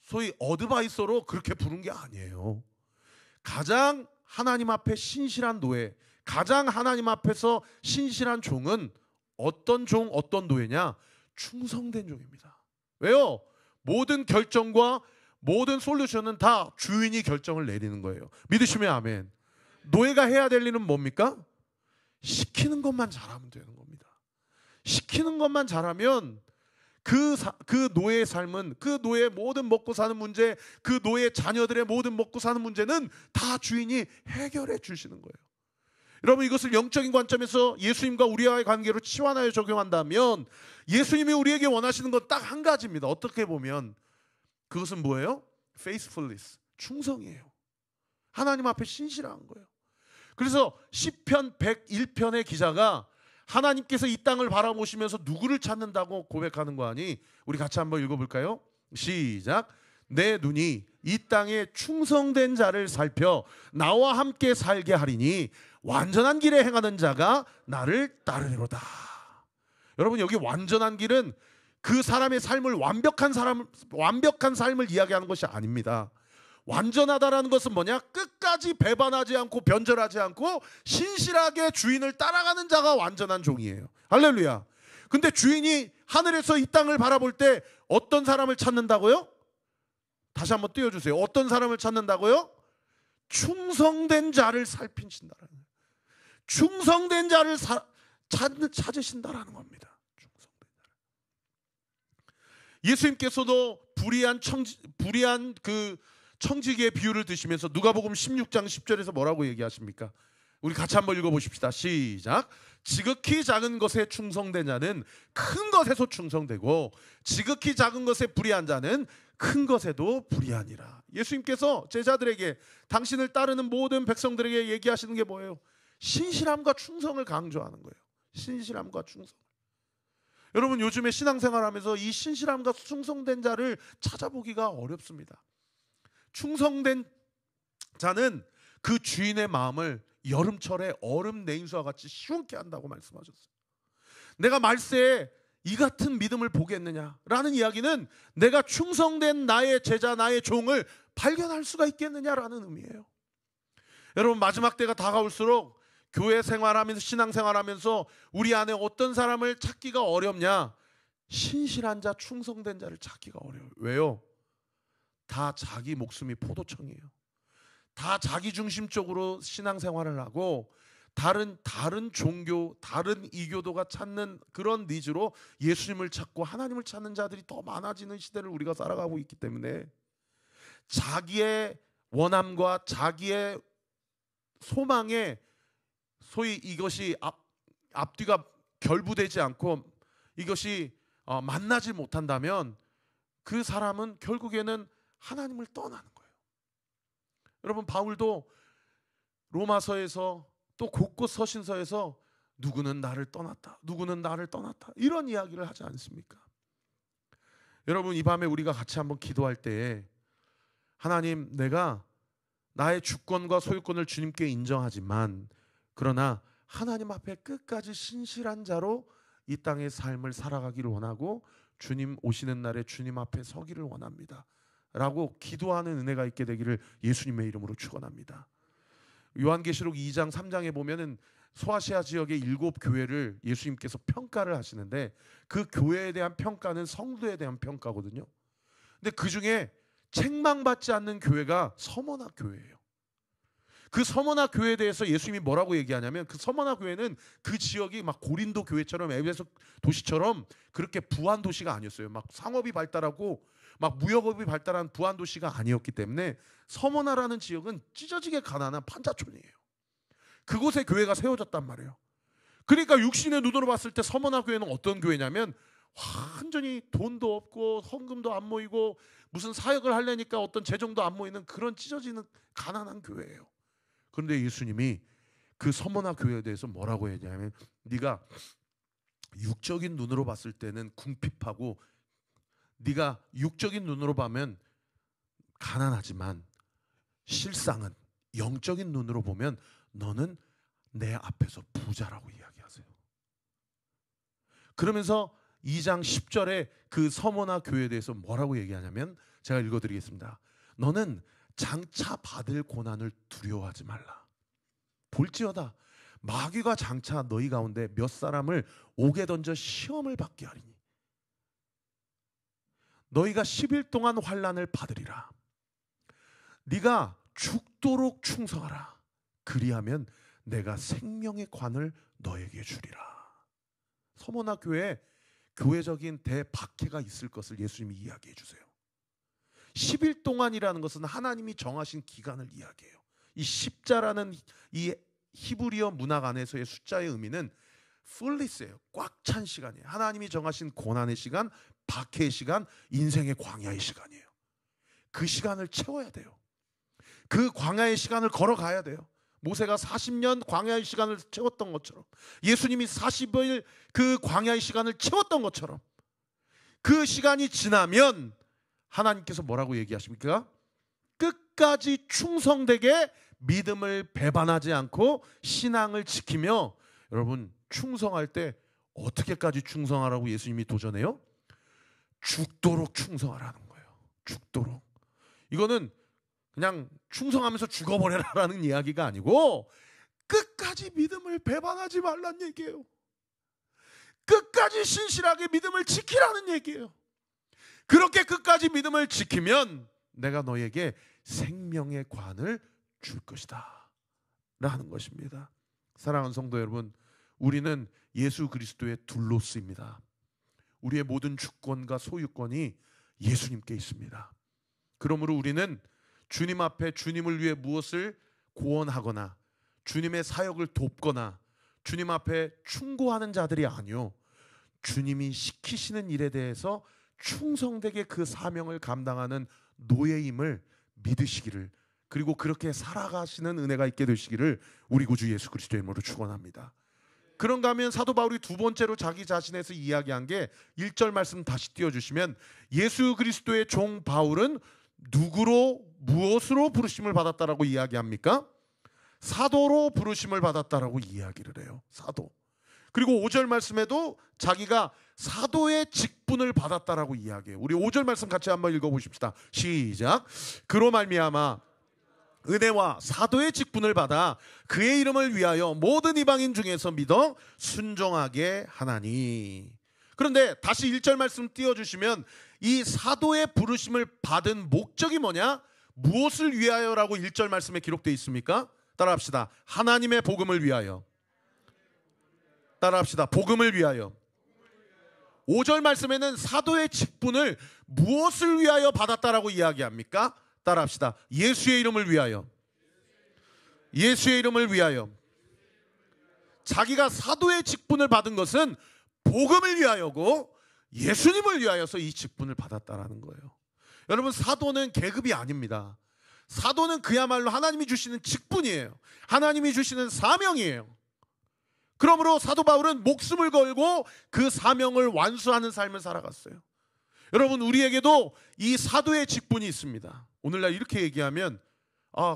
소위 어드바이서로 그렇게 부른 게 아니에요. 가장 하나님 앞에 신실한 노예, 가장 하나님 앞에서 신실한 종은 어떤 종, 어떤 노예냐? 충성된 종입니다. 왜요? 모든 결정과 모든 솔루션은 다 주인이 결정을 내리는 거예요. 믿으시면 아멘. 노예가 해야 될 일은 뭡니까? 시키는 것만 잘하면 되는 겁니다. 시키는 것만 잘하면 그 노예의 삶은, 그 노예의 모든 먹고 사는 문제, 그 노예 자녀들의 모든 먹고 사는 문제는 다 주인이 해결해 주시는 거예요. 여러분, 이것을 영적인 관점에서 예수님과 우리와의 관계로 치환하여 적용한다면 예수님이 우리에게 원하시는 건 딱 한 가지입니다. 어떻게 보면 그것은 뭐예요? faithfulness, 충성이에요. 하나님 앞에 신실한 거예요. 그래서 시편 101편의 기자가 하나님께서 이 땅을 바라보시면서 누구를 찾는다고 고백하는 거 아니? 우리 같이 한번 읽어볼까요? 시작. 내 눈이 이 땅에 충성된 자를 살펴 나와 함께 살게 하리니 완전한 길에 행하는 자가 나를 따르리로다. 여러분, 여기 완전한 길은 그 사람의 삶을 완벽한 삶을 이야기하는 것이 아닙니다. 완전하다라는 것은 뭐냐? 끝까지 배반하지 않고 변절하지 않고 신실하게 주인을 따라가는 자가 완전한 종이에요. 할렐루야. 근데 주인이 하늘에서 이 땅을 바라볼 때 어떤 사람을 찾는다고요? 다시 한번 띄워주세요. 어떤 사람을 찾는다고요? 충성된 자를 살피신다라는 거예요. 충성된 자를 찾으신다라는 겁니다. 충성된 자를. 예수님께서도 불의한 그 청지기의 비유를 드시면서 누가복음 16장 10절에서 뭐라고 얘기하십니까? 우리 같이 한번 읽어보십시다. 시작. 지극히 작은 것에 충성된 자는 큰 것에서 충성되고 지극히 작은 것에 불의한 자는 큰 것에도 불의하니라. 예수님께서 제자들에게, 당신을 따르는 모든 백성들에게 얘기하시는 게 뭐예요? 신실함과 충성을 강조하는 거예요. 신실함과 충성. 여러분, 요즘에 신앙생활하면서 이 신실함과 충성된 자를 찾아보기가 어렵습니다. 충성된 자는 그 주인의 마음을 여름철에 얼음 내인수와 같이 시원케 한다고 말씀하셨어요. 내가 말세에 이 같은 믿음을 보겠느냐라는 이야기는 내가 충성된 나의 제자, 나의 종을 발견할 수가 있겠느냐라는 의미예요. 여러분, 마지막 때가 다가올수록 교회 생활하면서, 신앙 생활하면서 우리 안에 어떤 사람을 찾기가 어렵냐? 신실한 자, 충성된 자를 찾기가 어려워요. 왜요? 다 자기 목숨이 포도청이에요. 다 자기 중심적으로 신앙생활을 하고 다른 종교, 다른 이교도가 찾는 그런 니즈로 예수님을 찾고 하나님을 찾는 자들이 더 많아지는 시대를 우리가 살아가고 있기 때문에 자기의 원함과 자기의 소망에 소위 이것이 앞뒤가 결부되지 않고 이것이 만나지 못한다면 그 사람은 결국에는 하나님을 떠나는 거예요. 여러분, 바울도 로마서에서 또 곳곳 서신서에서 누구는 나를 떠났다, 누구는 나를 떠났다, 이런 이야기를 하지 않습니까? 여러분, 이 밤에 우리가 같이 한번 기도할 때에 하나님, 내가 나의 주권과 소유권을 주님께 인정하지만 그러나 하나님 앞에 끝까지 신실한 자로 이 땅의 삶을 살아가기를 원하고 주님 오시는 날에 주님 앞에 서기를 원합니다 라고 기도하는 은혜가 있게 되기를 예수님의 이름으로 축원합니다. 요한계시록 2장 3장에 보면은 소아시아 지역의 7교회를 예수님께서 평가를 하시는데 그 교회에 대한 평가는 성도에 대한 평가거든요. 근데 그 중에 책망받지 않는 교회가 서머나 교회예요. 그 서머나 교회에 대해서 예수님이 뭐라고 얘기하냐면 그 서머나 교회는 그 지역이 막 고린도 교회처럼 에베소 도시처럼 그렇게 부한 도시가 아니었어요. 막 상업이 발달하고 막 무역업이 발달한 부한 도시가 아니었기 때문에 서머나라는 지역은 찢어지게 가난한 판자촌이에요. 그곳에 교회가 세워졌단 말이에요. 그러니까 육신의 눈으로 봤을 때 서머나 교회는 어떤 교회냐면 완전히 돈도 없고 헌금도 안 모이고 무슨 사역을 하려니까 어떤 재정도 안 모이는 그런 찢어지는 가난한 교회예요. 그런데 예수님이 그 서머나 교회에 대해서 뭐라고 했냐면 네가 육적인 눈으로 봤을 때는 궁핍하고 네가 육적인 눈으로 보면 가난하지만 실상은 영적인 눈으로 보면 너는 내 앞에서 부자라고 이야기하세요. 그러면서 2장 10절에 그 서머나 교회에 대해서 뭐라고 얘기하냐면 제가 읽어드리겠습니다. 너는 장차 받을 고난을 두려워하지 말라. 볼지어다 마귀가 장차 너희 가운데 몇 사람을 옥에 던져 시험을 받게 하리니 너희가 10일 동안 환난을 받으리라. 네가 죽도록 충성하라. 그리하면 내가 생명의 관을 너에게 주리라. 서머나 교회에 교회적인 대박해가 있을 것을 예수님이 이야기해 주세요. 10일 동안이라는 것은 하나님이 정하신 기간을 이야기해요. 이 십자라는 이 히브리어 문학 안에서의 숫자의 의미는 풀리스예요. 꽉 찬 시간이에요. 하나님이 정하신 고난의 시간, 박해의 시간, 인생의 광야의 시간이에요. 그 시간을 채워야 돼요. 그 광야의 시간을 걸어가야 돼요. 모세가 40년 광야의 시간을 채웠던 것처럼 예수님이 40일 그 광야의 시간을 채웠던 것처럼 그 시간이 지나면 하나님께서 뭐라고 얘기하십니까? 끝까지 충성되게 믿음을 배반하지 않고 신앙을 지키며 여러분 충성할 때 어떻게까지 충성하라고 예수님이 도전해요? 죽도록 충성하라는 거예요. 죽도록. 이거는 그냥 충성하면서 죽어버려라라는 이야기가 아니고 끝까지 믿음을 배반하지 말란 얘기예요. 끝까지 신실하게 믿음을 지키라는 얘기예요. 그렇게 끝까지 믿음을 지키면 내가 너에게 생명의 관을 줄 것이다 라는 것입니다. 사랑하는 성도 여러분, 우리는 예수 그리스도의 둘로스입니다. 우리의 모든 주권과 소유권이 예수님께 있습니다. 그러므로 우리는 주님 앞에 주님을 위해 무엇을 고언하거나 주님의 사역을 돕거나 주님 앞에 충고하는 자들이 아니요, 주님이 시키시는 일에 대해서 충성되게 그 사명을 감당하는 노예임을 믿으시기를, 그리고 그렇게 살아가시는 은혜가 있게 되시기를 우리 구주 예수 그리스도의 이름으로 축원합니다. 그런가 하면 사도 바울이 두 번째로 자기 자신에서 이야기한 게 1절 말씀 다시 띄워주시면 예수 그리스도의 종 바울은 누구로 무엇으로 부르심을 받았다라고 이야기합니까? 사도로 부르심을 받았다라고 이야기를 해요. 사도. 그리고 5절 말씀에도 자기가 사도의 직분을 받았다라고 이야기해요. 우리 5절 말씀 같이 한번 읽어보십시다. 시작. 그로 말미암아 은혜와 사도의 직분을 받아 그의 이름을 위하여 모든 이방인 중에서 믿어 순종하게 하나니. 그런데 다시 1절 말씀 띄워주시면 이 사도의 부르심을 받은 목적이 뭐냐? 무엇을 위하여라고 1절 말씀에 기록되어 있습니까? 따라합시다. 하나님의 복음을 위하여. 따라합시다. 복음을 위하여. 5절 말씀에는 사도의 직분을 무엇을 위하여 받았다라고 이야기합니까? 따라합시다. 예수의 이름을 위하여. 예수의 이름을 위하여. 자기가 사도의 직분을 받은 것은 복음을 위하여고 예수님을 위하여서 이 직분을 받았다라는 거예요. 여러분, 사도는 계급이 아닙니다. 사도는 그야말로 하나님이 주시는 직분이에요. 하나님이 주시는 사명이에요. 그러므로 사도 바울은 목숨을 걸고 그 사명을 완수하는 삶을 살아갔어요. 여러분, 우리에게도 이 사도의 직분이 있습니다. 오늘날 이렇게 얘기하면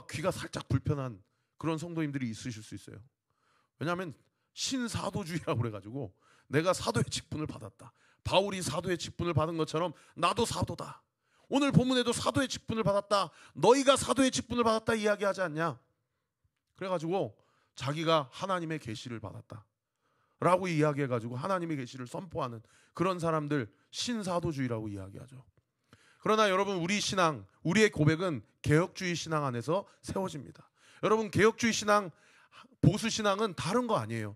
귀가 살짝 불편한 그런 성도님들이 있으실 수 있어요. 왜냐하면 신사도주의라고 그래가지고 내가 사도의 직분을 받았다. 바울이 사도의 직분을 받은 것처럼 나도 사도다. 오늘 본문에도 사도의 직분을 받았다. 너희가 사도의 직분을 받았다 이야기하지 않냐? 그래가지고 자기가 하나님의 계시를 받았다 라고 이야기해가지고 하나님의 계시를 선포하는 그런 사람들 신사도주의라고 이야기하죠. 그러나 여러분, 우리 신앙, 우리의 고백은 개혁주의 신앙 안에서 세워집니다. 여러분, 개혁주의 신앙, 보수 신앙은 다른 거 아니에요.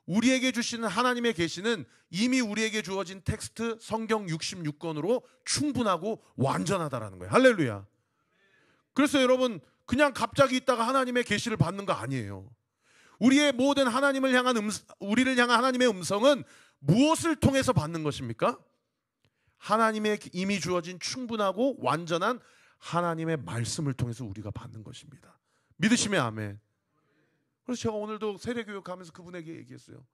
우리에게 주시는 하나님의 계시는 이미 우리에게 주어진 텍스트 성경 66권으로 충분하고 완전하다라는 거예요. 할렐루야. 그래서 여러분, 그냥 갑자기 있다가 하나님의 계시를 받는 거 아니에요. 우리의 모든 우리를 향한 하나님의 음성은 무엇을 통해서 받는 것입니까? 하나님의 이미 주어진 충분하고 완전한 하나님의 말씀을 통해서 우리가 받는 것입니다. 믿으시면 아멘. 그래서 제가 오늘도 세례교육하면서 그분에게 얘기했어요.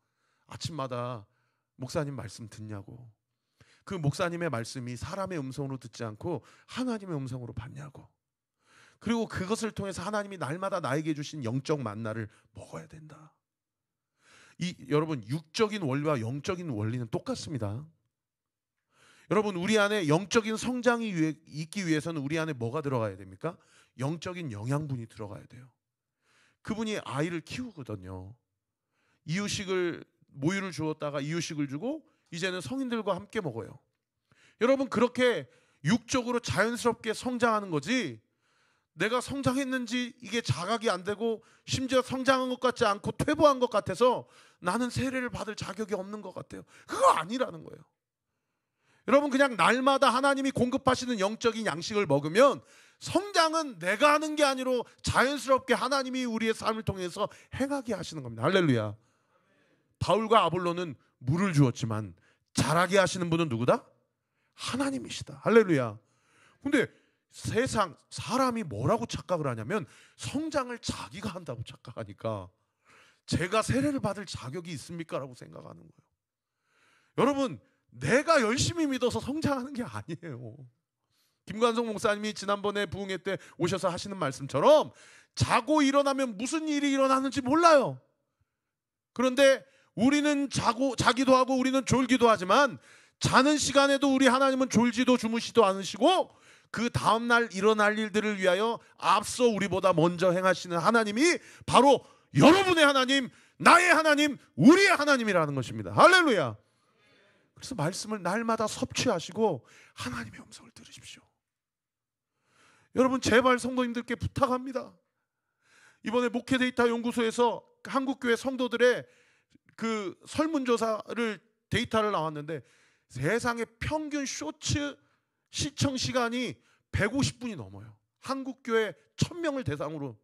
아침마다 목사님 말씀 듣냐고. 그 목사님의 말씀이 사람의 음성으로 듣지 않고 하나님의 음성으로 받냐고. 그리고 그것을 통해서 하나님이 날마다 나에게 주신 영적 만나를 먹어야 된다. 여러분, 육적인 원리와 영적인 원리는 똑같습니다. 여러분, 우리 안에 영적인 성장이 있기 위해서는 우리 안에 뭐가 들어가야 됩니까? 영적인 영양분이 들어가야 돼요. 그분이 아이를 키우거든요. 모유를 주었다가 이유식을 주고 이제는 성인들과 함께 먹어요. 여러분, 그렇게 육적으로 자연스럽게 성장하는 거지, 내가 성장했는지 이게 자각이 안 되고 심지어 성장한 것 같지 않고 퇴보한 것 같아서 나는 세례를 받을 자격이 없는 것 같아요. 그거 아니라는 거예요. 여러분, 그냥 날마다 하나님이 공급하시는 영적인 양식을 먹으면 성장은 내가 하는 게 아니라 자연스럽게 하나님이 우리의 삶을 통해서 행하게 하시는 겁니다. 할렐루야. 바울과 아볼로는 물을 주었지만 자라게 하시는 분은 누구다? 하나님이시다. 할렐루야. 근데 사람이 뭐라고 착각을 하냐면 성장을 자기가 한다고 착각하니까 제가 세례를 받을 자격이 있습니까? 라고 생각하는 거예요. 여러분, 내가 열심히 믿어서 성장하는 게 아니에요. 김관성 목사님이 지난번에 부흥회 때 오셔서 하시는 말씀처럼 자고 일어나면 무슨 일이 일어나는지 몰라요. 그런데 우리는 자기도 하고 우리는 졸기도 하지만 자는 시간에도 우리 하나님은 졸지도 주무시도 않으시고 그 다음날 일어날 일들을 위하여 앞서 우리보다 먼저 행하시는 하나님이 바로 여러분의 하나님, 나의 하나님, 우리의 하나님이라는 것입니다. 할렐루야. 그래서 말씀을 날마다 섭취하시고 하나님의 음성을 들으십시오. 여러분, 제발 성도님들께 부탁합니다. 이번에 목회데이터 연구소에서 한국교회 성도들의 그 설문조사를 데이터를 나왔는데 세상의 평균 쇼츠 시청 시간이 150분이 넘어요. 한국교회 1000명을 대상으로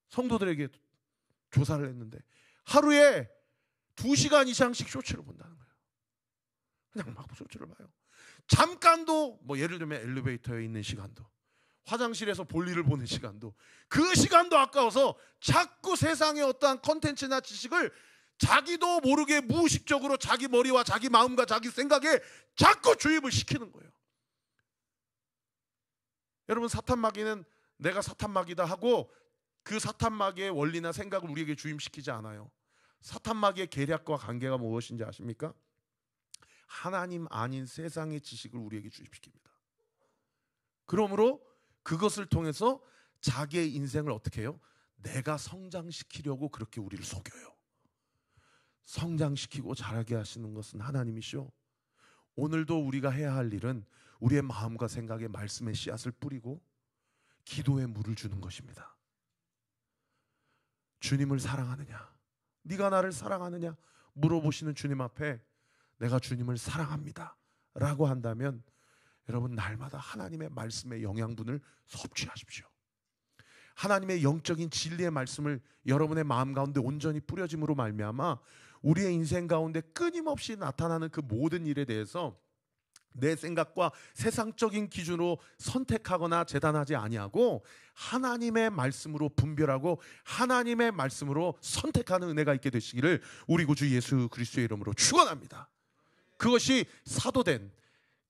성도들에게 조사를 했는데 하루에 2시간 이상씩 쇼츠를 본다는 거예요. 그냥 막 쇼츠를 봐요. 잠깐도 예를 들면 엘리베이터에 있는 시간도, 화장실에서 볼일을 보는 시간도, 그 시간도 아까워서 자꾸 세상의 어떠한 컨텐츠나 지식을 자기도 모르게 무의식적으로 자기 머리와 자기 마음과 자기 생각에 자꾸 주입을 시키는 거예요. 여러분, 사탄마귀는 내가 사탄마귀다 하고 그 사탄마귀의 원리나 생각을 우리에게 주임시키지 않아요. 사탄마귀의 계략과 관계가 무엇인지 아십니까? 하나님 아닌 세상의 지식을 우리에게 주입시킵니다. 그러므로 그것을 통해서 자기의 인생을 어떻게 해요? 내가 성장시키려고 그렇게 우리를 속여요. 성장시키고 자라게 하시는 것은 하나님이시오. 오늘도 우리가 해야 할 일은 우리의 마음과 생각에 말씀의 씨앗을 뿌리고 기도에 물을 주는 것입니다. 주님을 사랑하느냐? 네가 나를 사랑하느냐? 물어보시는 주님 앞에 내가 주님을 사랑합니다 라고 한다면 여러분, 날마다 하나님의 말씀의 영양분을 섭취하십시오. 하나님의 영적인 진리의 말씀을 여러분의 마음 가운데 온전히 뿌려짐으로 말미암아 우리의 인생 가운데 끊임없이 나타나는 그 모든 일에 대해서 내 생각과 세상적인 기준으로 선택하거나 재단하지 아니하고 하나님의 말씀으로 분별하고 하나님의 말씀으로 선택하는 은혜가 있게 되시기를 우리 구주 예수 그리스도의 이름으로 축원합니다. 그것이 사도된,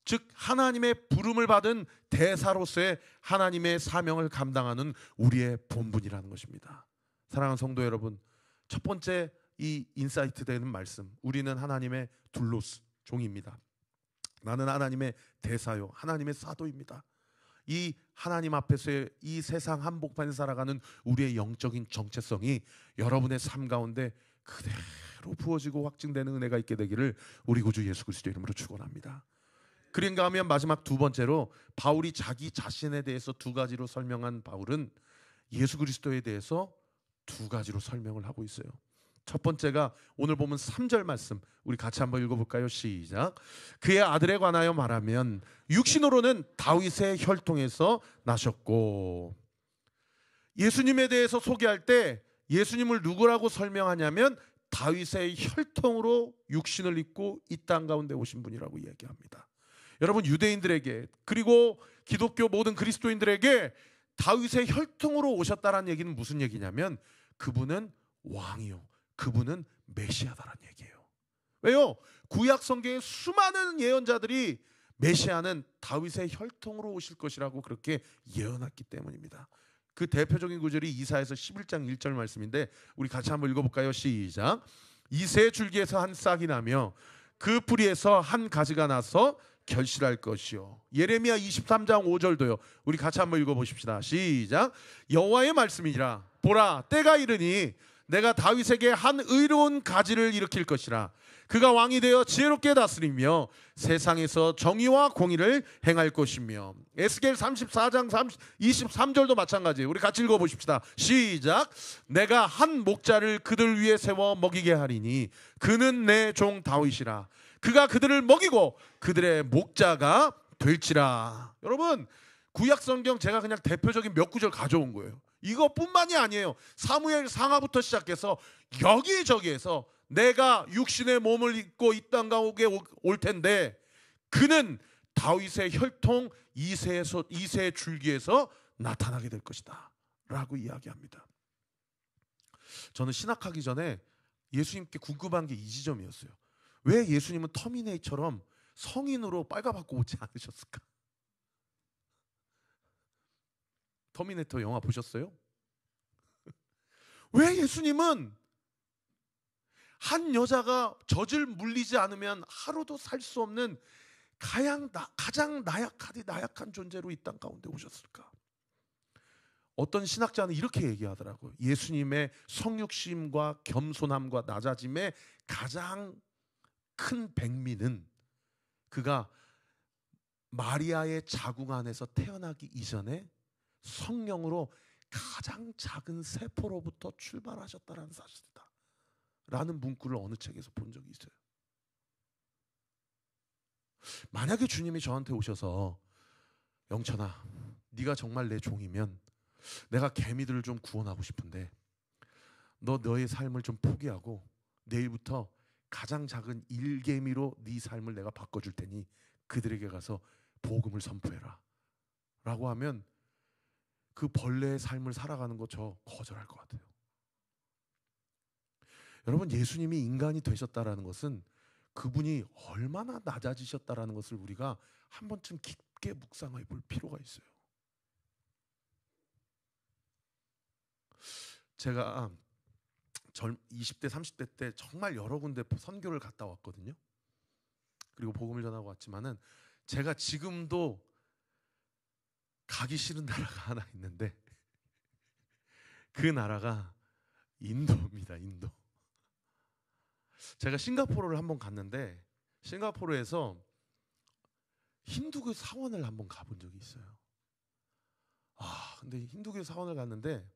즉 하나님의 부름을 받은 대사로서의 하나님의 사명을 감당하는 우리의 본분이라는 것입니다. 사랑하는 성도 여러분, 첫 번째 이 인사이트 되는 말씀, 우리는 하나님의 둘로스, 종입니다. 나는 하나님의 대사요, 하나님의 사도입니다. 이 하나님 앞에서의 이 세상 한복판에 살아가는 우리의 영적인 정체성이 여러분의 삶 가운데 그대로 부어지고 확증되는 은혜가 있게 되기를 우리 구주 예수 그리스도 이름으로 축원합니다. 그런가 하면 마지막 두 번째로 바울이 자기 자신에 대해서 두 가지로 설명한 바울은 예수 그리스도에 대해서 두 가지로 설명을 하고 있어요. 첫 번째가 오늘 보면 3절 말씀, 우리 같이 한번 읽어볼까요? 시작. 그의 아들에 관하여 말하면 육신으로는 다윗의 혈통에서 나셨고, 예수님에 대해서 소개할 때 예수님을 누구라고 설명하냐면 다윗의 혈통으로 육신을 입고 이 땅 가운데 오신 분이라고 이야기합니다. 여러분, 유대인들에게 그리고 기독교 모든 그리스도인들에게 다윗의 혈통으로 오셨다는 얘기는 무슨 얘기냐면 그분은 왕이요, 그분은 메시아다라는 얘기예요. 왜요? 구약 성경의 수많은 예언자들이 메시아는 다윗의 혈통으로 오실 것이라고 그렇게 예언했기 때문입니다. 그 대표적인 구절이 이사야서 11장 1절 말씀인데 우리 같이 한번 읽어볼까요? 시작. 이새 줄기에서 한 싹이 나며 그 뿌리에서 한 가지가 나서 결실할 것이요. 예레미야 23장 5절도요. 우리 같이 한번 읽어보십시다. 시작. 여호와의 말씀이니라. 보라, 때가 이르니 내가 다윗에게 한 의로운 가지를 일으킬 것이라. 그가 왕이 되어 지혜롭게 다스리며 세상에서 정의와 공의를 행할 것이며. 에스겔 34장 23절도 마찬가지예요. 우리 같이 읽어보십시다. 시작. 내가 한 목자를 그들 위에 세워 먹이게 하리니 그는 내 종 다윗이라. 그가 그들을 먹이고 그들의 목자가 될지라. 여러분, 구약 성경 제가 그냥 대표적인 몇 구절 가져온 거예요. 이것뿐만이 아니에요. 사무엘 상하부터 시작해서 여기저기에서 내가 육신의 몸을 입고 이 땅 가운데 올 텐데 그는 다윗의 혈통 이새의 줄기에서 나타나게 될 것이다 라고 이야기합니다. 저는 신학하기 전에 예수님께 궁금한 게 이 지점이었어요. 왜 예수님은 터미네이처럼 성인으로 빨가벗고 오지 않으셨을까? 터미네이터 영화 보셨어요? 왜 예수님은 한 여자가 젖을 물리지 않으면 하루도 살 수 없는 가장 나약한 존재로 이 땅 가운데 오셨을까? 어떤 신학자는 이렇게 얘기하더라고요. 예수님의 성육심과 겸손함과 낮아짐의 가장 큰 백미는 그가 마리아의 자궁 안에서 태어나기 이전에 성령으로 가장 작은 세포로부터 출발하셨다는 사실이다 라는 문구를 어느 책에서 본 적이 있어요. 만약에 주님이 저한테 오셔서 영천아, 네가 정말 내 종이면 내가 개미들을 좀 구원하고 싶은데 너의 삶을 좀 포기하고 내일부터 가장 작은 일개미로 네 삶을 내가 바꿔줄 테니 그들에게 가서 복음을 선포해라 라고 하면 그 벌레의 삶을 살아가는 거 저 거절할 것 같아요. 여러분, 예수님이 인간이 되셨다라는 것은 그분이 얼마나 낮아지셨다라는 것을 우리가 한 번쯤 깊게 묵상해 볼 필요가 있어요. 제가 20대 30대 때 정말 여러 군데 선교를 갔다 왔거든요. 그리고 복음을 전하고 왔지만은 제가 지금도 가기 싫은 나라가 하나 있는데 그 나라가 인도입니다. 인도. 제가 싱가포르를 한번 갔는데 싱가포르에서 힌두교 사원을 한번 가본 적이 있어요. 근데 힌두교 사원을 갔는데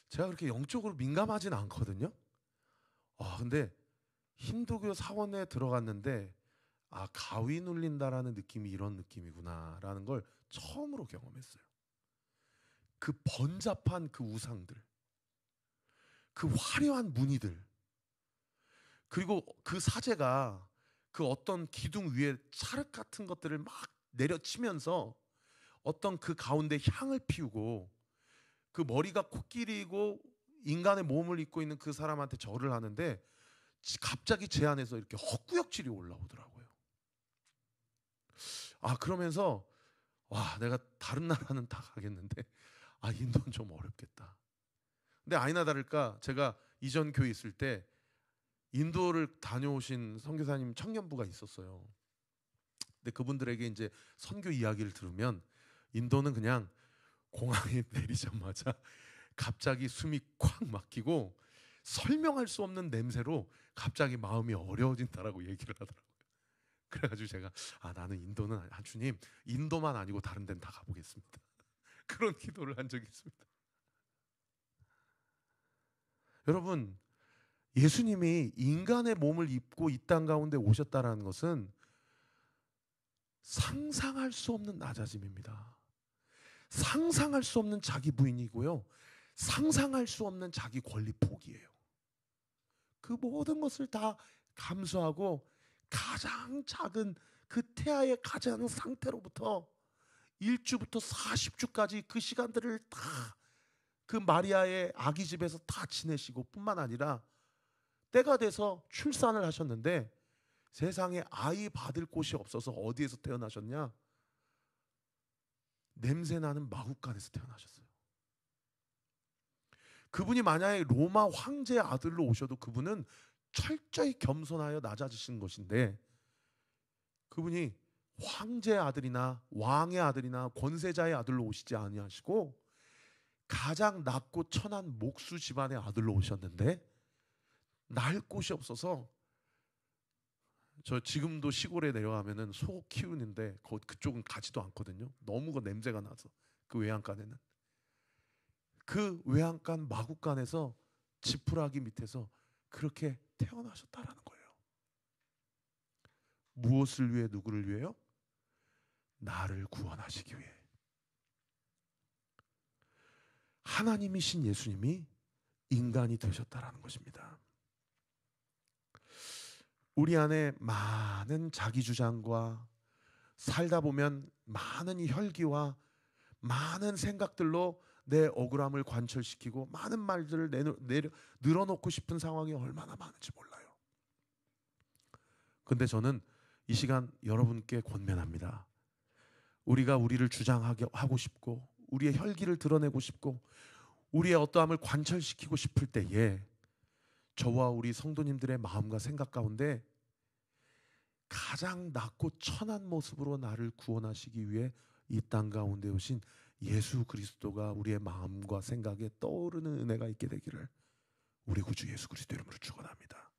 제가 그렇게 영적으로 민감하진 않거든요. 근데 힌두교 사원에 들어갔는데 가위 눌린다라는 느낌이 이런 느낌이구나라는 걸 처음으로 경험했어요. 그 번잡한 그 우상들, 그 화려한 무늬들, 그리고 그 사제가 그 어떤 기둥 위에 찰흙 같은 것들을 막 내려치면서 어떤 그 가운데 향을 피우고 그 머리가 코끼리고 인간의 몸을 입고 있는 그 사람한테 절을 하는데 갑자기 제 안에서 이렇게 헛구역질이 올라오더라고요. 그러면서 내가 다른 나라는 다 가겠는데 인도는 좀 어렵겠다. 근데 아니나 다를까 제가 이전 교회 있을 때 인도를 다녀오신 선교사님 청년부가 있었어요. 근데 그분들에게 이제 선교 이야기를 들으면 인도는 그냥 공항에 내리자마자 갑자기 숨이 콱 막히고 설명할 수 없는 냄새로 갑자기 마음이 어려워진다라고 얘기를 하더라고요. 그래가지고 제가 나는 인도는 주님 인도만 아니고 다른 데는 다 가보겠습니다. 그런 기도를 한 적이 있습니다. 여러분, 예수님이 인간의 몸을 입고 이 땅 가운데 오셨다라는 것은 상상할 수 없는 낮아짐입니다. 상상할 수 없는 자기 부인이고요. 상상할 수 없는 자기 권리 포기예요. 그 모든 것을 다 감수하고 가장 작은 그 태아의 가장 상태로부터 1주부터 40주까지 그 시간들을 다 그 마리아의 아기 집에서 다 지내시고 뿐만 아니라 때가 돼서 출산을 하셨는데 세상에 아이 받을 곳이 없어서 어디에서 태어나셨냐? 냄새나는 마구간에서 태어나셨어요. 그분이 만약에 로마 황제의 아들로 오셔도 그분은 철저히 겸손하여 낮아지신 것인데 그분이 황제의 아들이나 왕의 아들이나 권세자의 아들로 오시지 아니하시고 가장 낮고 천한 목수 집안의 아들로 오셨는데 날 곳이 없어서 저 지금도 시골에 내려가면은 소 키우는데 그쪽은 가지도 않거든요. 너무 그 냄새가 나서 그 외양간에는 그 외양간 마구간에서 지푸라기 밑에서 그렇게 태어나셨다라는 거예요. 무엇을 위해 누구를 위해요? 나를 구원하시기 위해. 하나님이신 예수님이 인간이 되셨다라는 것입니다. 우리 안에 많은 자기 주장과 살다 보면 많은 혈기와 많은 생각들로 내 억울함을 관철시키고 많은 말들을 늘어놓고 싶은 상황이 얼마나 많은지 몰라요. 근데 저는 이 시간 여러분께 권면합니다. 우리가 우리를 주장하고 싶고 우리의 혈기를 드러내고 싶고 우리의 어떠함을 관철시키고 싶을 때에 저와 우리 성도님들의 마음과 생각 가운데 가장 낮고 천한 모습으로 나를 구원하시기 위해 이 땅 가운데 오신 예수 그리스도가 우리의 마음과 생각에 떠오르는 은혜가 있게 되기를 우리 구주 예수 그리스도 이름으로 축원합니다.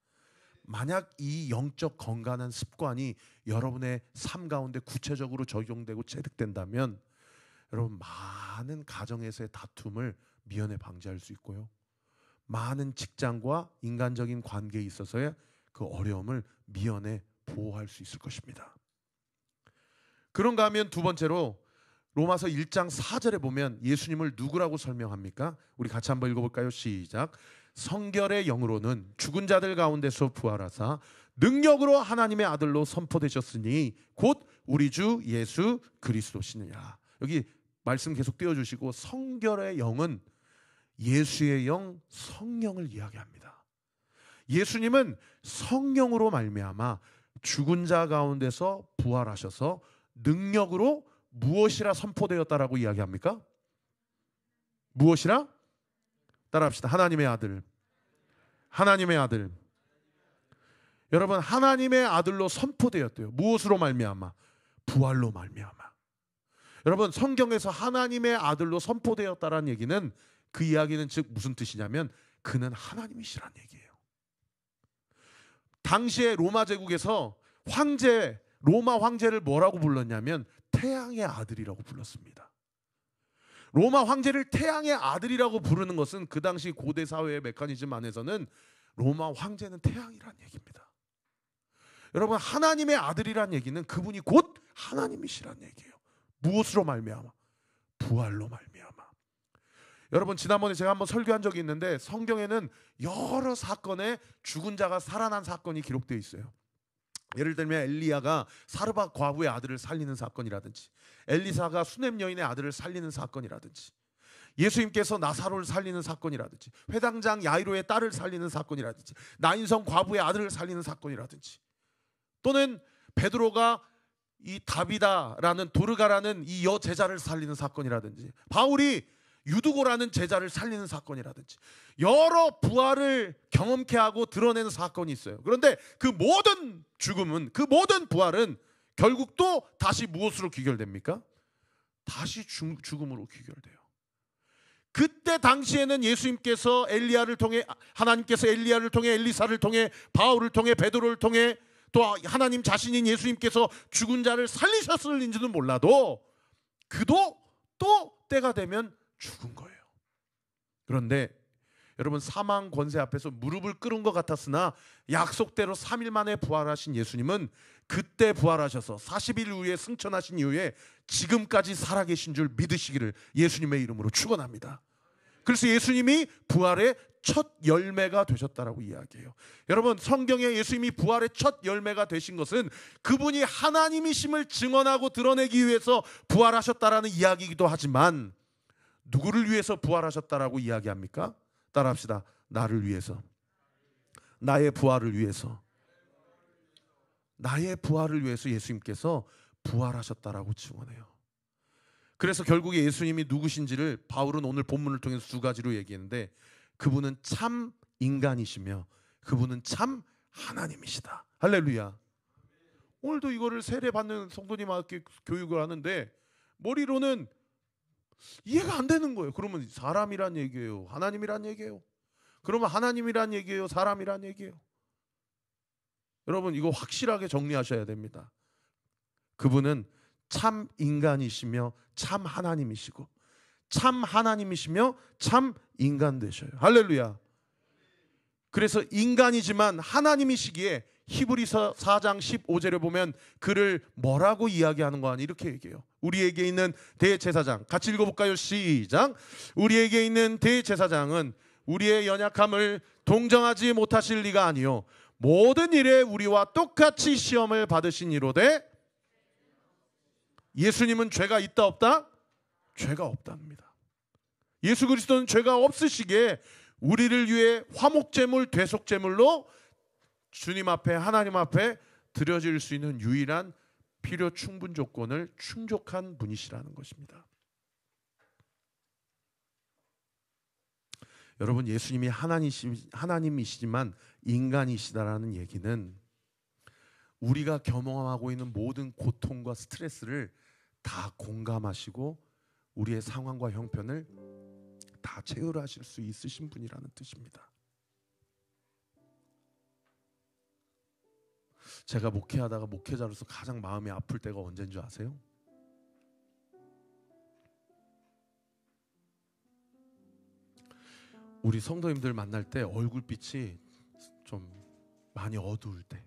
만약 이 영적 건강한 습관이 여러분의 삶 가운데 구체적으로 적용되고 체득된다면 여러분 많은 가정에서의 다툼을 미연에 방지할 수 있고요. 많은 직장과 인간적인 관계에 있어서의 그 어려움을 미연에 보호할 수 있을 것입니다. 그런가 하면 두 번째로 로마서 1장 4절에 보면 예수님을 누구라고 설명합니까? 우리 같이 한번 읽어볼까요? 시작. 성결의 영으로는 죽은 자들 가운데서 부활하사 능력으로 하나님의 아들로 선포되셨으니 곧 우리 주 예수 그리스도시니라. 여기 말씀 계속 띄워주시고 성결의 영은 예수의 영 성령을 이야기합니다. 예수님은 성령으로 말미암아 죽은 자 가운데서 부활하셔서 능력으로 무엇이라 선포되었다라고 이야기합니까? 무엇이라? 따라합시다. 하나님의 아들. 하나님의 아들. 여러분, 하나님의 아들로 선포되었대요. 무엇으로 말미암아? 부활로 말미암아. 여러분, 성경에서 하나님의 아들로 선포되었다라는 얘기는, 그 이야기는 즉 무슨 뜻이냐면 그는 하나님이시란 얘기예요. 당시에 로마 제국에서 로마 황제를 뭐라고 불렀냐면 태양의 아들이라고 불렀습니다. 로마 황제를 태양의 아들이라고 부르는 것은 그 당시 고대 사회의 메커니즘 안에서는 로마 황제는 태양이란 얘기입니다. 여러분, 하나님의 아들이란 얘기는 그분이 곧 하나님이시란 얘기예요. 무엇으로 말미암아? 부활로 말미암아. 여러분, 지난번에 제가 한번 설교한 적이 있는데 성경에는 여러 사건에 죽은 자가 살아난 사건이 기록되어 있어요. 예를 들면 엘리야가 사르밧 과부의 아들을 살리는 사건이라든지, 엘리사가 수넴 여인의 아들을 살리는 사건이라든지, 예수님께서 나사로를 살리는 사건이라든지, 회당장 야이로의 딸을 살리는 사건이라든지, 나인성 과부의 아들을 살리는 사건이라든지, 또는 베드로가 이 다비다라는 도르가라는 이 여제자를 살리는 사건이라든지, 바울이 유두고라는 제자를 살리는 사건이라든지, 여러 부활을 경험케 하고 드러내는 사건이 있어요. 그런데 그 모든 죽음은, 그 모든 부활은 결국 또 다시 무엇으로 귀결됩니까? 다시 죽음으로 귀결돼요. 그때 당시에는 예수님께서 엘리야를 통해, 하나님께서 엘리야를 통해, 엘리사를 통해, 바울을 통해, 베드로를 통해, 또 하나님 자신인 예수님께서 죽은 자를 살리셨을는지는 몰라도 그도 또 때가 되면 죽은 거예요. 그런데 여러분, 사망 권세 앞에서 무릎을 꿇은 것 같았으나 약속대로 3일 만에 부활하신 예수님은 그때 부활하셔서 40일 후에 승천하신 이후에 지금까지 살아계신 줄 믿으시기를 예수님의 이름으로 축원합니다. 그래서 예수님이 부활의 첫 열매가 되셨다라고 이야기해요. 여러분, 성경에 예수님이 부활의 첫 열매가 되신 것은 그분이 하나님이심을 증언하고 드러내기 위해서 부활하셨다라는 이야기이기도 하지만, 누구를 위해서 부활하셨다라고 이야기합니까? 따라합시다. 나를 위해서. 나의 부활을 위해서. 나의 부활을 위해서 예수님께서 부활하셨다라고 증언해요. 그래서 결국에 예수님이 누구신지를 바울은 오늘 본문을 통해서 두 가지로 얘기했는데, 그분은 참 인간이시며 그분은 참 하나님이시다. 할렐루야. 오늘도 이거를 세례받는 성도님한테 교육을 하는데 머리로는 이해가 안 되는 거예요. 그러면 사람이란 얘기예요? 하나님이란 얘기예요? 그러면 하나님이란 얘기예요? 사람이란 얘기예요? 여러분, 이거 확실하게 정리하셔야 됩니다. 그분은 참 인간이시며 참 하나님이시고, 참 하나님이시며 참 인간 되셔요. 할렐루야. 그래서 인간이지만 하나님이시기에 히브리서 4장 15절에 보면 그를 뭐라고 이야기하는 거 아니? 이렇게 얘기해요. 우리에게 있는 대제사장, 같이 읽어볼까요? 시작. 우리에게 있는 대제사장은 우리의 연약함을 동정하지 못하실 리가 아니요 모든 일에 우리와 똑같이 시험을 받으신 이로되. 예수님은 죄가 있다 없다? 죄가 없답니다. 예수 그리스도는 죄가 없으시기에 우리를 위해 화목제물, 대속제물로 주님 앞에, 하나님 앞에 드려질 수 있는 유일한 필요 충분 조건을 충족한 분이시라는 것입니다. 여러분, 예수님이 하나님이시지만 인간이시다라는 얘기는 우리가 경험하고 있는 모든 고통과 스트레스를 다 공감하시고 우리의 상황과 형편을 다 체휼하실 수 있으신 분이라는 뜻입니다. 제가 목회하다가 목회자로서 가장 마음이 아플 때가 언제인 줄 아세요? 우리 성도님들 만날 때 얼굴빛이 좀 많이 어두울 때,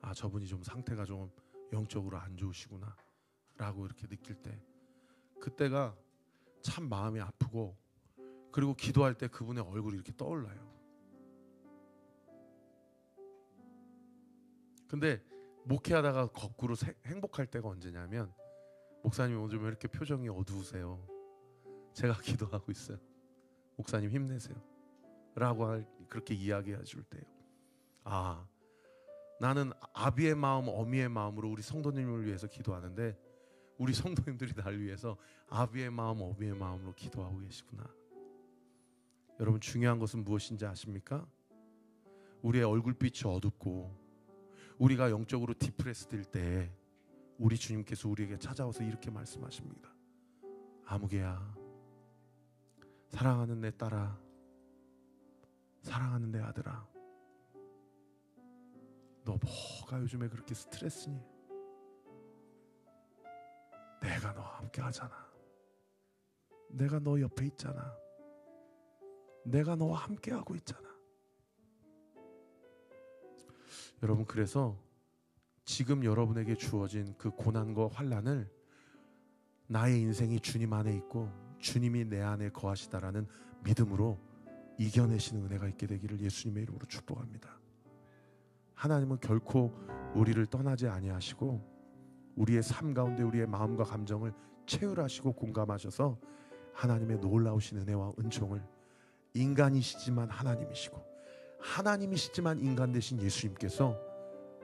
아, 저분이 좀 상태가 좀 영적으로 안 좋으시구나 라고 이렇게 느낄 때, 그때가 참 마음이 아프고, 그리고 기도할 때 그분의 얼굴이 이렇게 떠올라요. 근데 목회하다가 거꾸로 행복할 때가 언제냐면, 목사님 오늘 왜 이렇게 표정이 어두우세요? 제가 기도하고 있어요. 목사님 힘내세요 라고 그렇게 이야기해 줄 때요. 아, 나는 아비의 마음, 어미의 마음으로 우리 성도님을 위해서 기도하는데 우리 성도님들이 날 위해서 아비의 마음, 어미의 마음으로 기도하고 계시구나. 여러분, 중요한 것은 무엇인지 아십니까? 우리의 얼굴빛이 어둡고 우리가 영적으로 디프레스 될 때 우리 주님께서 우리에게 찾아와서 이렇게 말씀하십니다. 아무개야, 사랑하는 내 딸아, 사랑하는 내 아들아, 너 뭐가 요즘에 그렇게 스트레스니? 내가 너와 함께 하잖아. 내가 너 옆에 있잖아. 내가 너와 함께 하고 있잖아. 여러분, 그래서 지금 여러분에게 주어진 그 고난과 환난을 나의 인생이 주님 안에 있고 주님이 내 안에 거하시다라는 믿음으로 이겨내시는 은혜가 있게 되기를 예수님의 이름으로 축복합니다. 하나님은 결코 우리를 떠나지 아니하시고 우리의 삶 가운데 우리의 마음과 감정을 체휼하시고 공감하셔서 하나님의 놀라우신 은혜와 은총을, 인간이시지만 하나님이시고 하나님이시지만 인간 되신 예수님께서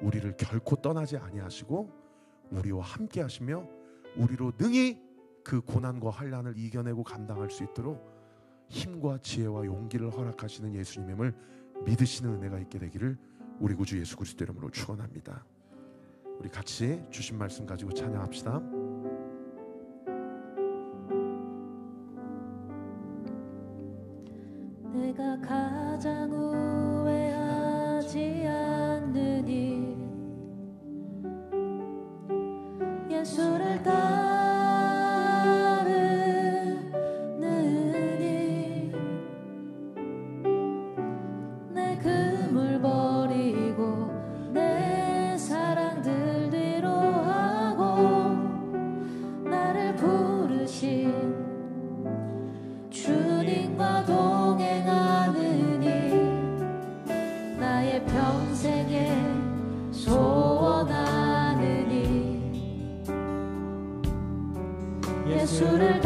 우리를 결코 떠나지 아니하시고 우리와 함께 하시며 우리로 능히 그 고난과 환난을 이겨내고 감당할 수 있도록 힘과 지혜와 용기를 허락하시는 예수님임을 믿으시는 은혜가 있게 되기를 우리 구주 예수 그리스도 이름으로 축원합니다. 우리 같이 주신 말씀 가지고 찬양합시다. 내가 가장 후회하지 않느니 예수를 따르느니 내 금을 버리고 내 사랑들 뒤로 하고 나를 부르신 주님과 동행하느니 나의 평생에 소원하느니 예수를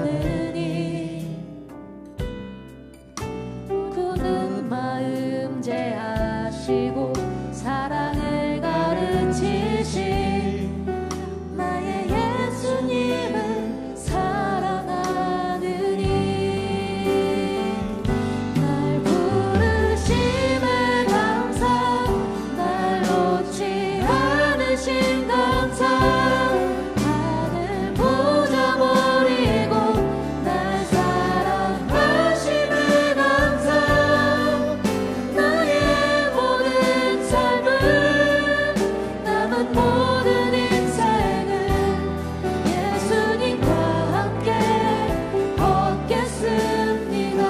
닮아가느니 굳은 마음 제하시고 사랑을 가르치신 나의 예수님을 사랑하느니 날 부르심에 감사 날 놓지 않으신 감사 하늘 보자 버리고 날 사랑하심에 감사 나의 모든 삶을 남은 모든 인생을 예수님과 함께 걷겠습니다.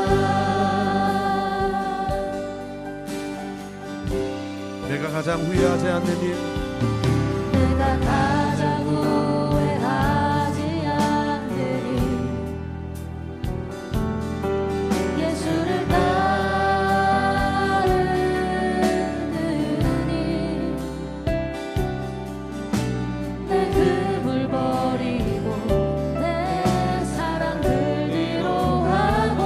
내가 가장 후회하지 않는 일, 내가 가장 후회하지 않으리 예수를 따르느니 내 금을 버리고 내 사랑들 뒤로 하고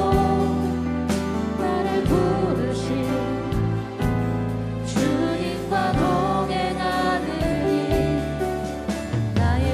나를 부르신 주님과 동행하느니 나의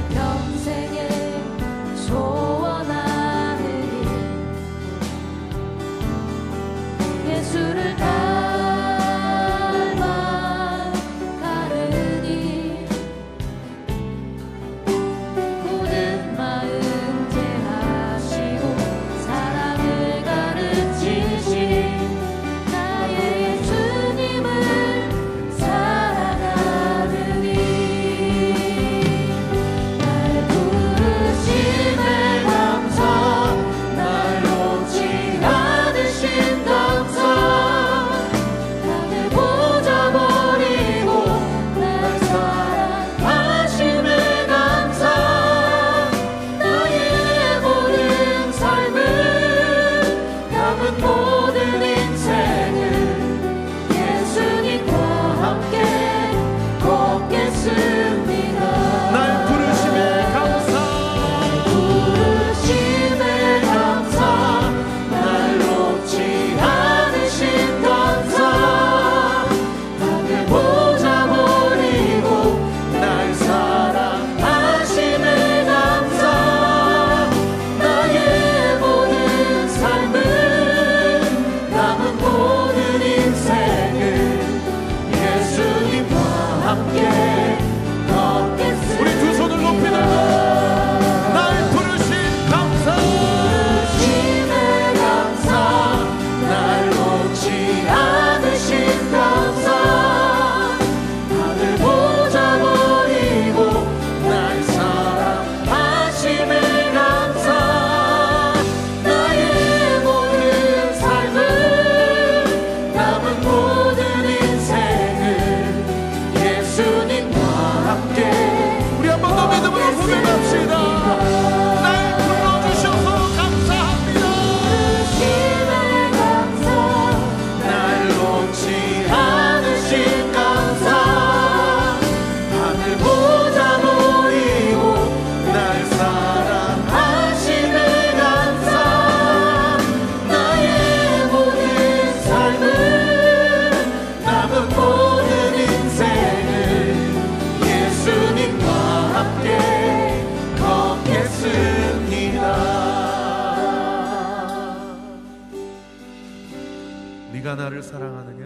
사랑하느냐?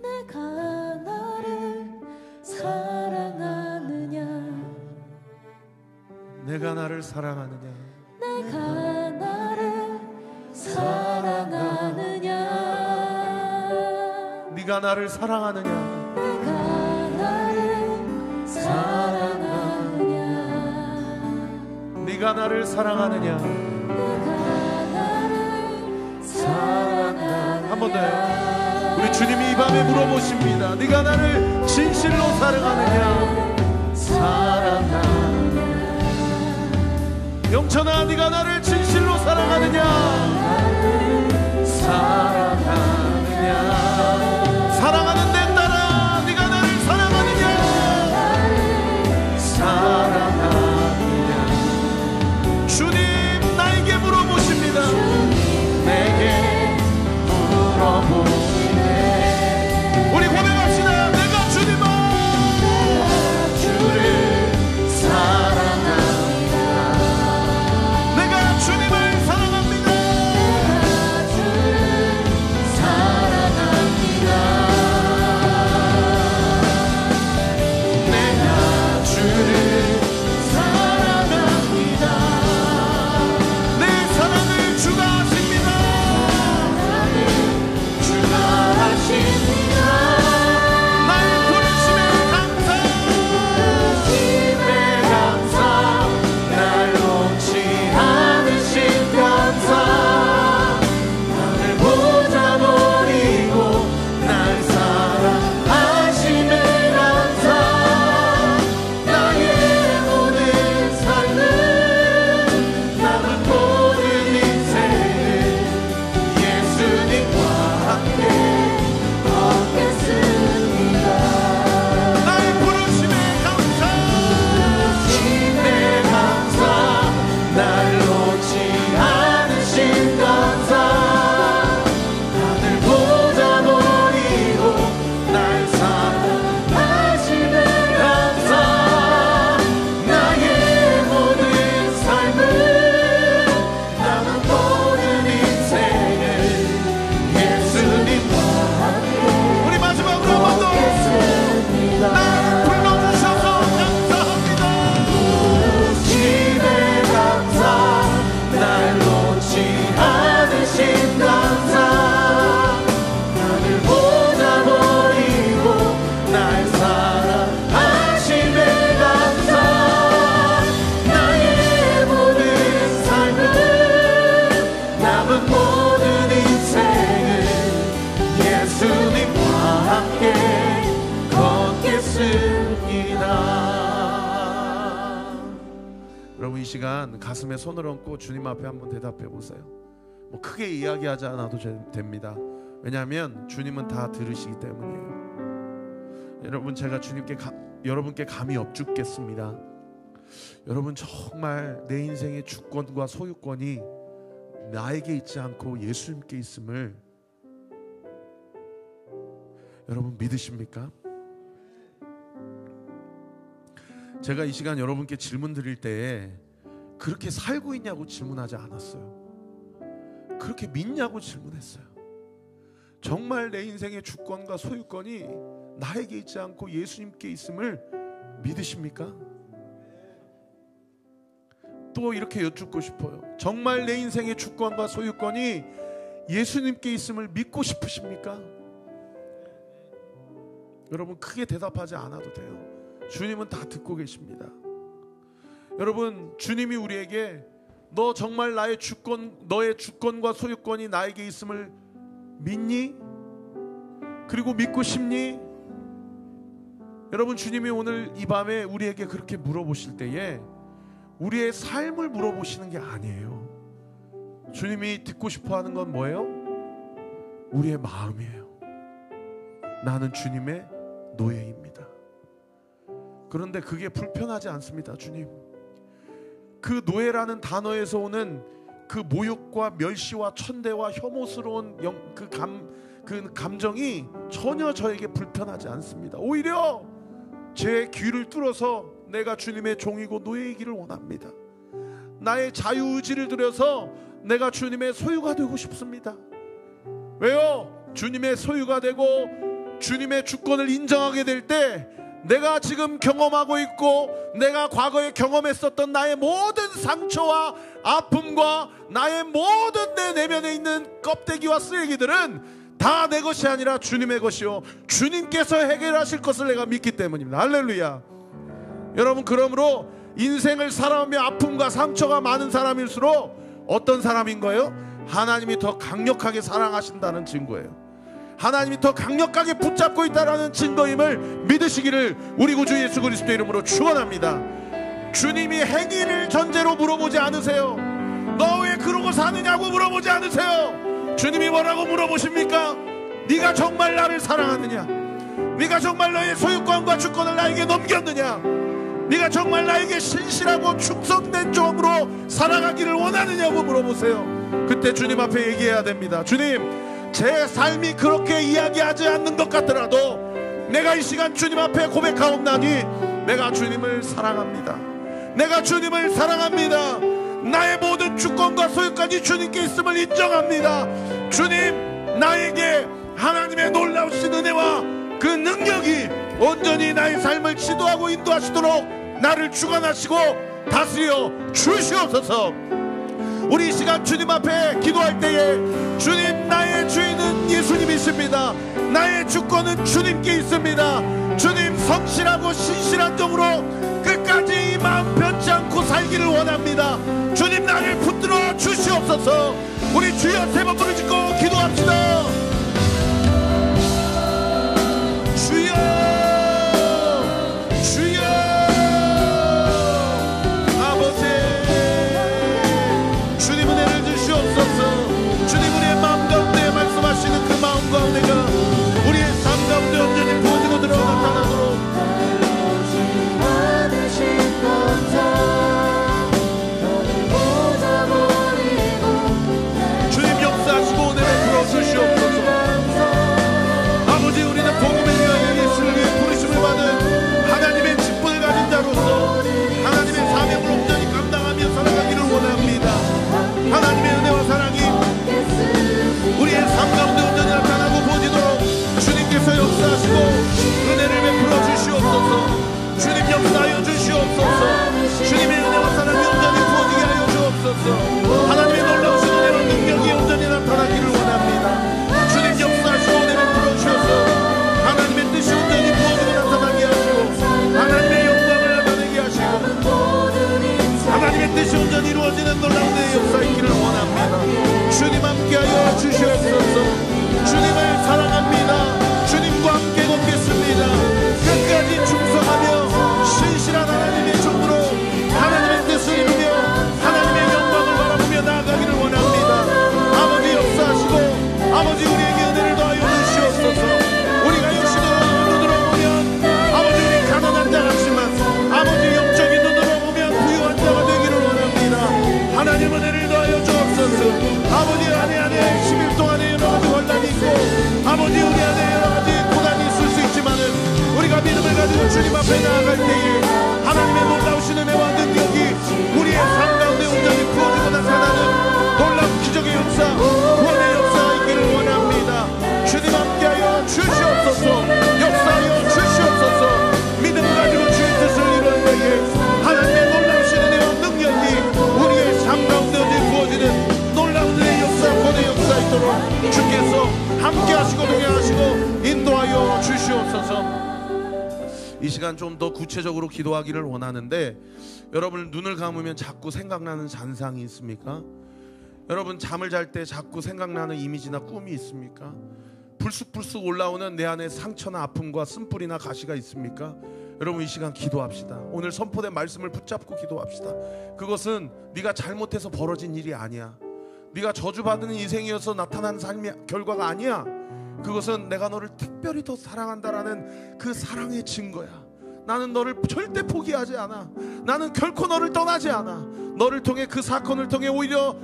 내가 나를 사랑하느냐? 내가 나를 사랑하느냐? 내가 나를 사랑하느냐? 네가 나를 사랑하느냐? 내가 나를 사랑하느냐? 네가 나를 사랑하느냐? 내가 나를 사랑하느냐? 한 번 더요. 우리 주님이 이 밤에 물어보십니다. 네가 나를 진실로 사랑하느냐? 사랑하느냐? 영천아, 네가 나를 진실로 사랑하느냐? 사랑하느냐? 사랑하는 내 딸아, 네가 나를 사랑하느냐? 사랑하느냐? 주님 나에게 물어보십니다. 내게 물어보시네. 우리 고백합시다. 내가 주님을 주를 사랑합니다. 내가 주님을 사랑합니다. 내가 주를 사랑합니다. 내 사랑을 주가 하십니다. 주가 하십니다. 나의 부르심에 감사, 부르심에 감사, 날 놓지 않으신 감사, 나를 보자 버리고 날 사랑하심에 감사, 나의 모든 삶은 남은 모든 인생을 예수님과 함께 걷겠습니다. 나의 부르심에 감사, 부르심에 감사, 날 놓지 않으신 감사, 나를 보자 버리고 날 사랑하심에 감사, 나의 모든 삶은 남은 모든 인생을 예수님과 함께 우리 마지막으로 한 번 더 나를 불러주셔서 감사합니다. 부르심에 감사, 날 놓지 않으신 감사, 나를 보자 버리고 날 사랑하심에 감사, 나의 모든 삶은 남은 모든 인생을 예수님과 함께 걷겠습니다. 여러분, 이 시간 가슴에 손을 얹고 주님 앞에 한번 대답해 보세요. 뭐 크게 이야기하지 않아도 됩니다. 왜냐하면 주님은 다 들으시기 때문이에요. 여러분, 제가 여러분께 감히 엎죽겠습니다. 여러분, 정말 내 인생의 주권과 소유권이 나에게 있지 않고 예수님께 있음을 여러분 믿으십니까? 제가 이 시간 여러분께 질문 드릴 때에 그렇게 살고 있냐고 질문하지 않았어요. 그렇게 믿냐고 질문했어요. 정말 내 인생의 주권과 소유권이 나에게 있지 않고 예수님께 있음을 믿으십니까? 또 이렇게 여쭙고 싶어요. 정말 내 인생의 주권과 소유권이 예수님께 있음을 믿고 싶으십니까? 여러분, 크게 대답하지 않아도 돼요. 주님은 다 듣고 계십니다. 여러분, 주님이 우리에게 너 정말 너의 주권과 소유권이 나에게 있음을 믿니? 그리고 믿고 싶니? 여러분, 주님이 오늘 이 밤에 우리에게 그렇게 물어보실 때에 우리의 삶을 물어보시는 게 아니에요. 주님이 듣고 싶어하는 건 뭐예요? 우리의 마음이에요. 나는 주님의 노예입니다. 그런데 그게 불편하지 않습니다. 주님, 그 노예라는 단어에서 오는 그 모욕과 멸시와 천대와 혐오스러운 그 감정이 전혀 저에게 불편하지 않습니다. 오히려 제 귀를 뚫어서 내가 주님의 종이고 노예이기를 원합니다. 나의 자유의지를 들여서 내가 주님의 소유가 되고 싶습니다. 왜요? 주님의 소유가 되고 주님의 주권을 인정하게 될 때 내가 지금 경험하고 있고 내가 과거에 경험했었던 나의 모든 상처와 아픔과 나의 모든 내 내면에 있는 껍데기와 쓰레기들은 다 내 것이 아니라 주님의 것이요 주님께서 해결하실 것을 내가 믿기 때문입니다. 할렐루야. 여러분, 그러므로 인생을 살아오며 아픔과 상처가 많은 사람일수록 어떤 사람인 거예요? 하나님이 더 강력하게 사랑하신다는 증거예요. 하나님이 더 강력하게 붙잡고 있다는 증거임을 믿으시기를 우리 구주 예수 그리스도 이름으로 축원합니다. 주님이 행위를 전제로 물어보지 않으세요. 너 왜 그러고 사느냐고 물어보지 않으세요. 주님이 뭐라고 물어보십니까? 네가 정말 나를 사랑하느냐? 네가 정말 너의 소유권과 주권을 나에게 넘겼느냐? 네가 정말 나에게 신실하고 충성된 종으로 살아가기를 원하느냐고 물어보세요. 그때 주님 앞에 얘기해야 됩니다. 주님, 제 삶이 그렇게 이야기하지 않는 것 같더라도 내가 이 시간 주님 앞에 고백하옵나니 내가 주님을 사랑합니다. 내가 주님을 사랑합니다. 나의 모든 주권과 소유까지 주님께 있음을 인정합니다. 주님, 나에게 하나님의 놀라우신 은혜와 그 능력이 온전히 나의 삶을 지도하고 인도하시도록 나를 주관하시고 다스려 주시옵소서. 우리 이 시간 주님 앞에 기도할 때에 주님, 나의 주인은 예수님이십니다. 나의 주권은 주님께 있습니다. 주님, 성실하고 신실한 종으로 끝까지 이 마음 변치 않고 살기를 원합니다. 주님, 나를 붙들어 주시옵소서. 우리 주여 세 번 부르짖고 기도합시다. 주여, 주여, 아버지, 주님 은혜를 주시옵소서. 주님, 우리의 마음 가운데 말씀하시는 그 마음 가운데가 우리의 삶 가운데 온전히 부어지고 들어 나타나도록 주님 역사하시고 은혜를 부어주시옵소서. 아버지, 우리는 복음을 위하여 예수를 위해 부르심을 받은 하나님의 직분을 가진 자로서 하나님의 사명을 온전히 감당하며 살아가기를 원합니다. 하나님의 은혜와 사랑이 우리의 삶 가운데 온전히 나타나고 부어지도록 주님께서 역사하시고 은혜를 베풀어 주시옵소서. 주님 역사하여 주시옵소서. 주님의 은혜와 사랑이 온전히 부어지게 하여 주옵소서. 하나님의 놀라우신 은혜와 능력이 온전히 나타나기를 원합니다. 주님 역사하시고 은혜를 풀어주셔서 하나님의 뜻이 온전히 부어지고 나타나게 하시고 하나님의 영광을 나타내게 하시고 하나님의 뜻이 온전히 이루어지는 놀라운 은혜의 역사 있기를 원합니다. 주님 함께하여 주시옵소서. 주님을 사랑합니다. 주님과 함께 걷겠습니다. 끝까지 충성하며 신실한 하나님의 종으로 하나님의 뜻을 이루며 하나님의 영광을 바라보며 나아가기를 원합니다. 아버지 역사하시고 아버지 우리에게 은혜를 더하여 주시옵소서. 우리가 육신으로 눈으로 보면 아버지 우리 가난한 자 같지만 아버지 영적인 눈으로 보면 부유한 자가 되기를 원합니다. 하나님 은혜를 더하여 주옵소서. 아버지 안에 10일 동안에 여러 가지 혼란이 있고 아버지 우리 안에 여러 가지 고난이 있을 수 있지만은 우리가 믿음을 가지고 주님 앞에 나아갈 때에 하나님의 놀라우신 은혜와 능력이 우리의 삶 가운데 온전히 부어지고 나타나는 놀라운 기적의 역사, 구원의 역사 있기를 원합니다. 주님 함께하여 주시옵소서. 역사하여 주시옵소서. 믿음을 가지고 주의 뜻을 이루는 때에 하나님의 놀라우신 은혜와 능력이 우리의 삶 가운데 온전히 부어지는 놀라운 은혜의 역사, 구원의 역사 있도록 주께서 함께하시고 동행하시고 인도하여 주시옵소서. 이 시간 좀 더 구체적으로 기도하기를 원하는데 여러분, 눈을 감으면 자꾸 생각나는 잔상이 있습니까? 여러분, 잠을 잘 때 자꾸 생각나는 이미지나 꿈이 있습니까? 불쑥불쑥 올라오는 내 안에 상처나 아픔과 쓴뿌리나 가시가 있습니까? 여러분, 이 시간 기도합시다. 오늘 선포된 말씀을 붙잡고 기도합시다. 그것은 네가 잘못해서 벌어진 일이 아니야. 네가 저주받은 인생이어서 나타난 삶의 결과가 아니야. 그것은 내가 너를 특별히 더 사랑한다라는 그 사랑의 증거야. 나는 너를 절대 포기하지 않아. 나는 결코 너를 떠나지 않아. 너를 통해, 그 사건을 통해 오히려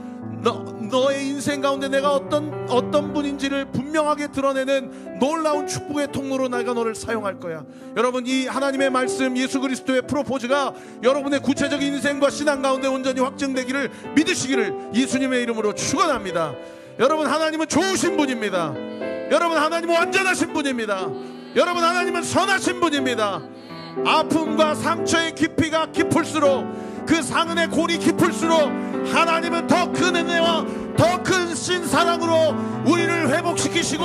너의 인생 가운데 내가 어떤 분인지를 분명하게 드러내는 놀라운 축복의 통로로 내가 너를 사용할 거야. 여러분, 이 하나님의 말씀, 예수 그리스도의 프로포즈가 여러분의 구체적인 인생과 신앙 가운데 온전히 확증되기를 믿으시기를 예수님의 이름으로 축원합니다. 여러분, 하나님은 좋으신 분입니다. 여러분, 하나님은 완전하신 분입니다. 여러분, 하나님은 선하신 분입니다. 아픔과 상처의 깊이가 깊을수록, 그 상흔의 골이 깊을수록 하나님은 더 큰 은혜와 더 크신 사랑으로 우리를 회복시키시고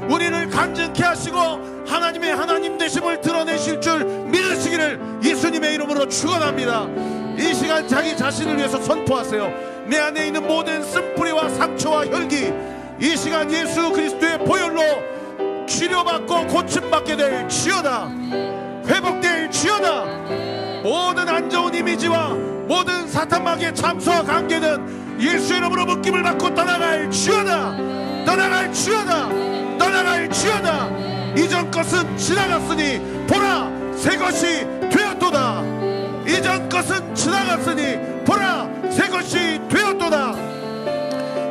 우리를 간증케 하시고 하나님의 하나님 되심을 드러내실 줄 믿으시기를 예수님의 이름으로 축원합니다. 이 시간 자기 자신을 위해서 선포하세요. 내 안에 있는 모든 쓴뿌리와 상처와 혈기, 이 시간 예수 그리스도의 보혈로 치료받고 고침받게 될 지어다. 회복될 지어다. 모든 안 좋은 이미지와 모든 사탄마귀의 참소와 관계는 예수 이름으로 묶임을 받고 떠나갈 지어다. 떠나갈 지어다. 떠나갈 지어다. 이전 것은 지나갔으니 보라 새 것이 되었도다. 이전 것은 지나갔으니 보라 새 것이 되었도다.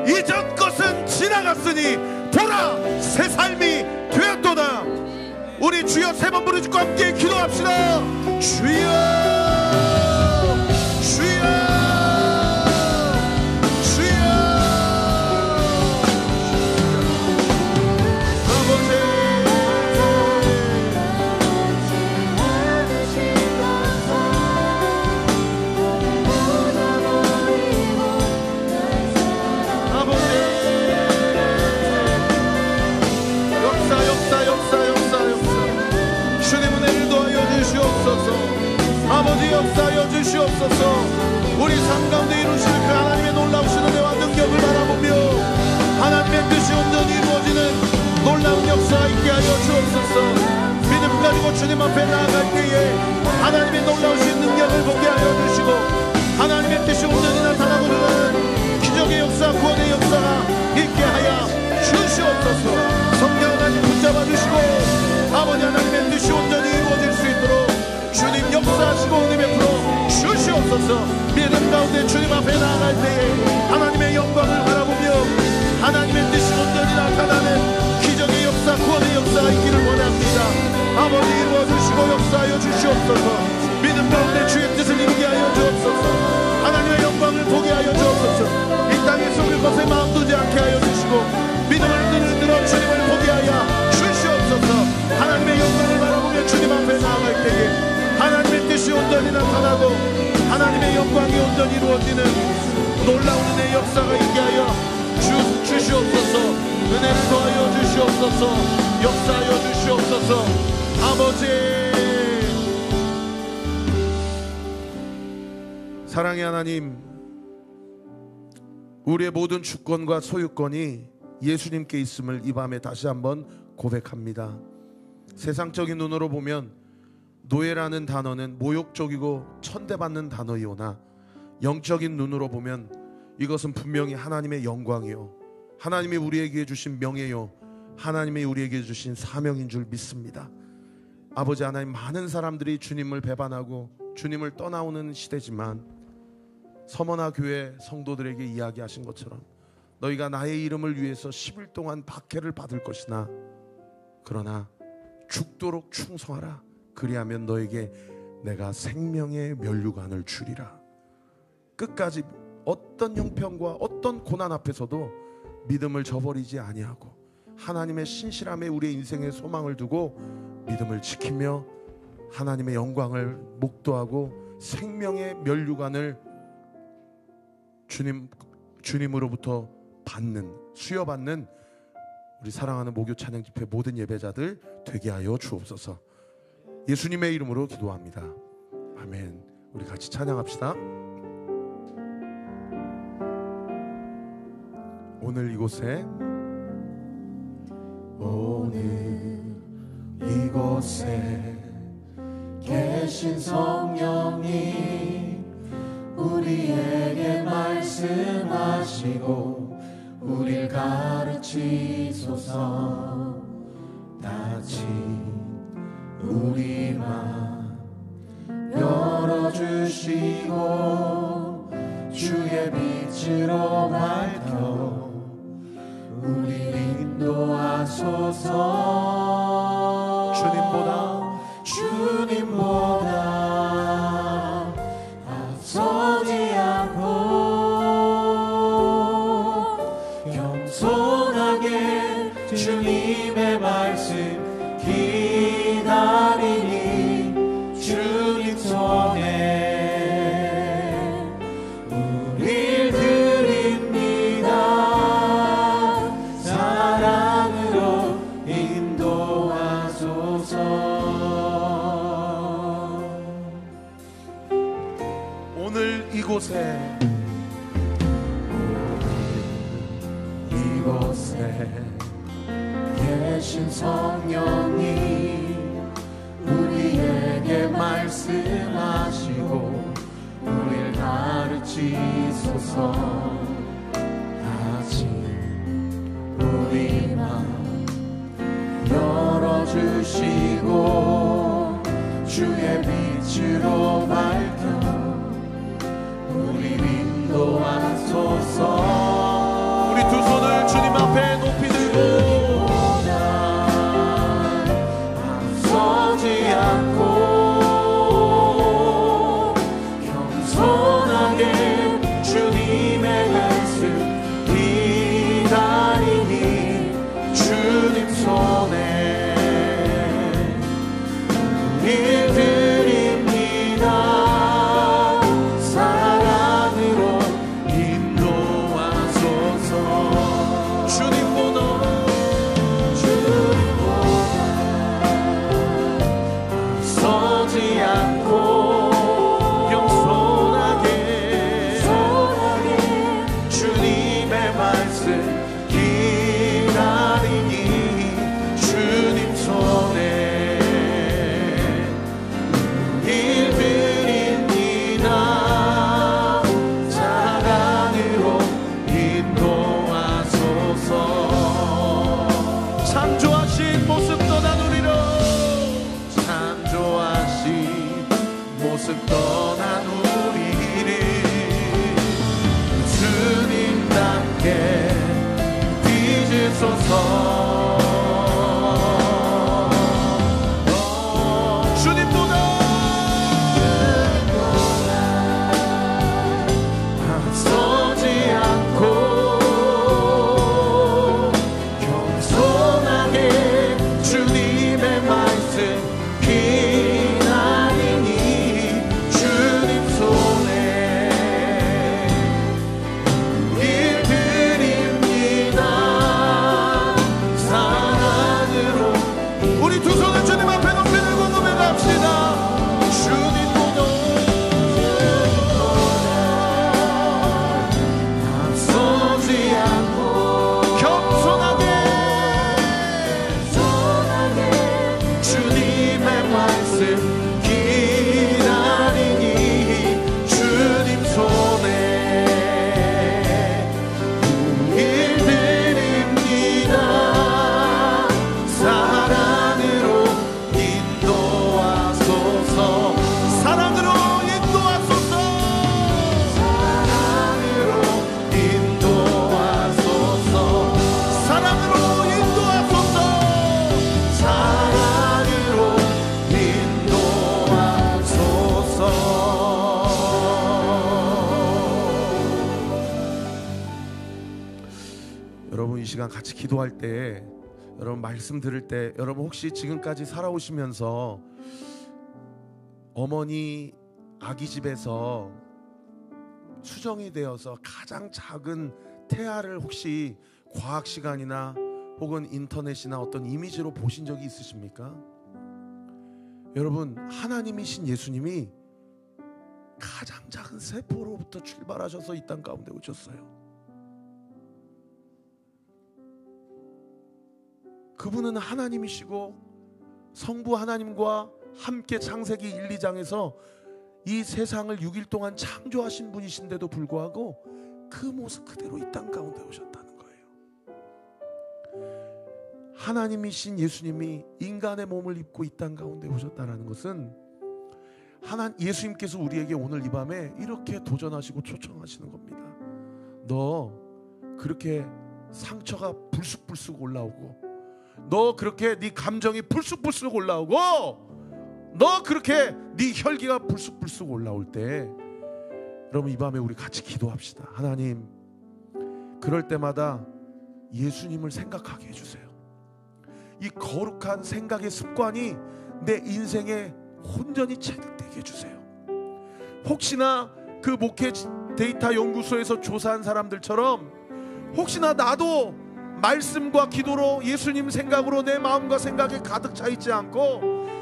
이전 것은 지나갔으니 보라 새 삶이 되었도다. 우리 주여 세 번 부르짖고 함께 기도합시다. 주여 주여 아버지 역사하여 주시옵소서. 우리 삶 가운데 이루실 그 하나님의 놀라우신 은혜와 능력을 바라보며 하나님의 뜻이 온전히 이루어지는 놀라운 역사 있게 하여 주옵소서. 믿음 가지고 주님 앞에 나아갈 때에 하나님의 놀라우신 능력을 보게 하여 주시고 하나님의 뜻이 온전히 나타나고 드러나는 기적의 역사, 구원의 역사가 있게 하여 주시옵소서. 성령 하나님 붙잡아 주시고 아버지 하나님의 뜻이 온전히 이루어질 수 있도록 주님 역사하시고 은혜 베풀어 주시옵소서. 믿음 가운데 주님 앞에 나아갈 때에 하나님의 영광을 바라보며 하나님의 뜻이 온전히 나타나는 기적의 역사, 구원의 역사가 있기를 원합니다. 아버지 이루어주시고 역사하여 주시옵소서. 믿음 가운데 주의 뜻을 이루게 하여 주옵소서. 하나님의 영광을 보게 하여 주옵소서. 이 땅에 속을 것에 마음 두지 않게 하여 주시고 믿음을 눈을 들어 주님을 보게 하여 주시옵소서. 하나님의 영광을 바라보며 주님 앞에 나아갈 때에 하나님의 뜻이 온전히 나타나고 하나님의 영광이 온전히 이루어지는 놀라운 은혜의 역사가 있게 하여 주시옵소서. 은혜를 더하여 주시옵소서. 역사하여 주시옵소서. 아버지, 사랑의 하나님, 우리의 모든 주권과 소유권이 예수님께 있음을 이 밤에 다시 한번 고백합니다. 세상적인 눈으로 보면 노예라는 단어는 모욕적이고 천대받는 단어이오나 영적인 눈으로 보면 이것은 분명히 하나님의 영광이요, 하나님이 우리에게 주신 명예요, 하나님이 우리에게 주신 사명인 줄 믿습니다. 아버지 하나님, 많은 사람들이 주님을 배반하고 주님을 떠나오는 시대지만 서머나 교회 성도들에게 이야기하신 것처럼 너희가 나의 이름을 위해서 10일 동안 박해를 받을 것이나 그러나 죽도록 충성하라. 그리하면 너에게 내가 생명의 면류관을 주리라. 끝까지 어떤 형편과 어떤 고난 앞에서도 믿음을 저버리지 아니하고 하나님의 신실함에 우리의 인생의 소망을 두고 믿음을 지키며 하나님의 영광을 목도하고 생명의 면류관을 주님으로부터 수여받는 우리 사랑하는 목요 찬양 집회 모든 예배자들 되게 하여 주옵소서. 예수님의 이름으로 기도합니다. 아멘. 우리 같이 찬양합시다. 오늘 이곳에 계신 성령님 우리에게 말씀하시고 우릴 가르치소서. 다친 우리 맘 열어주시고 주의 빛으로 밝혀 우리 인도하소서. 주님보다 앞서지 않고 겸손하게 주님 이곳에 계신 성령이 우리에게 말씀하시고 우리를 가르치소서. 아직 우리 마음 열어주시고 주의 빛으로 밝혀 우리 인도하소서. 우리 두 손을 주님 앞에 높이 들고 앞서지 않고 겸손하게 주님의 말씀 기다리니 주님 손에 일드립니다. 사랑으로 인도하소서. 주님보다 서지 않고 겸손하게 주님의 말씀 기다리니 주님 손에 일드립니다. 사랑으로 인도하소서. 창조하신 모습 떠나누리라. 창조하신 모습 떠난 우리를 주님답게 빚으소서. 주님보다 앞서지 않고 겸손하게 주님의 말씀 기다리니 주님 손에 일드립니다. 사랑으로 우리 두 손을 주님 앞에 높이 들고 고백합시다. 주님보다 앞서지 않고 겸손하게 주님의 말씀 기다리니 주님 손에 일드립니다. 사랑으로 인도하소서. 사랑으로 인도하소서. 사랑으로 인도하소서. 사랑으로 인도하소서. 사랑으로 인도하소서. 여러분, 이 시간 같이 기도할 때, 여러분 말씀 들을 때, 여러분 혹시 지금까지 살아오시면서 어머니 아기 집에서 수정이 되어서 가장 작은 태아를 혹시 과학 시간이나 혹은 인터넷이나 어떤 이미지로 보신 적이 있으십니까? 여러분, 하나님이신 예수님이 가장 작은 세포로부터 출발하셔서 이 땅 가운데 오셨어요. 그분은 하나님이시고 성부 하나님과 함께 창세기 1, 2장에서 이 세상을 6일 동안 창조하신 분이신데도 불구하고 그 모습 그대로 이 땅 가운데 오셨다는 거예요. 하나님이신 예수님이 인간의 몸을 입고 이 땅 가운데 오셨다는 것은 예수님께서 우리에게 오늘 이 밤에 이렇게 도전하시고 초청하시는 겁니다. 너 그렇게 상처가 불쑥불쑥 올라오고, 너 그렇게 네 감정이 불쑥불쑥 올라오고, 너 그렇게 네 혈기가 불쑥불쑥 올라올 때, 여러분 이 밤에 우리 같이 기도합시다. 하나님, 그럴 때마다 예수님을 생각하게 해주세요. 이 거룩한 생각의 습관이 내 인생에 온전히 체득되게 해주세요. 혹시나 그 목회 데이터 연구소에서 조사한 사람들처럼 혹시나 나도 말씀과 기도로 예수님 생각으로 내 마음과 생각에 가득 차 있지 않고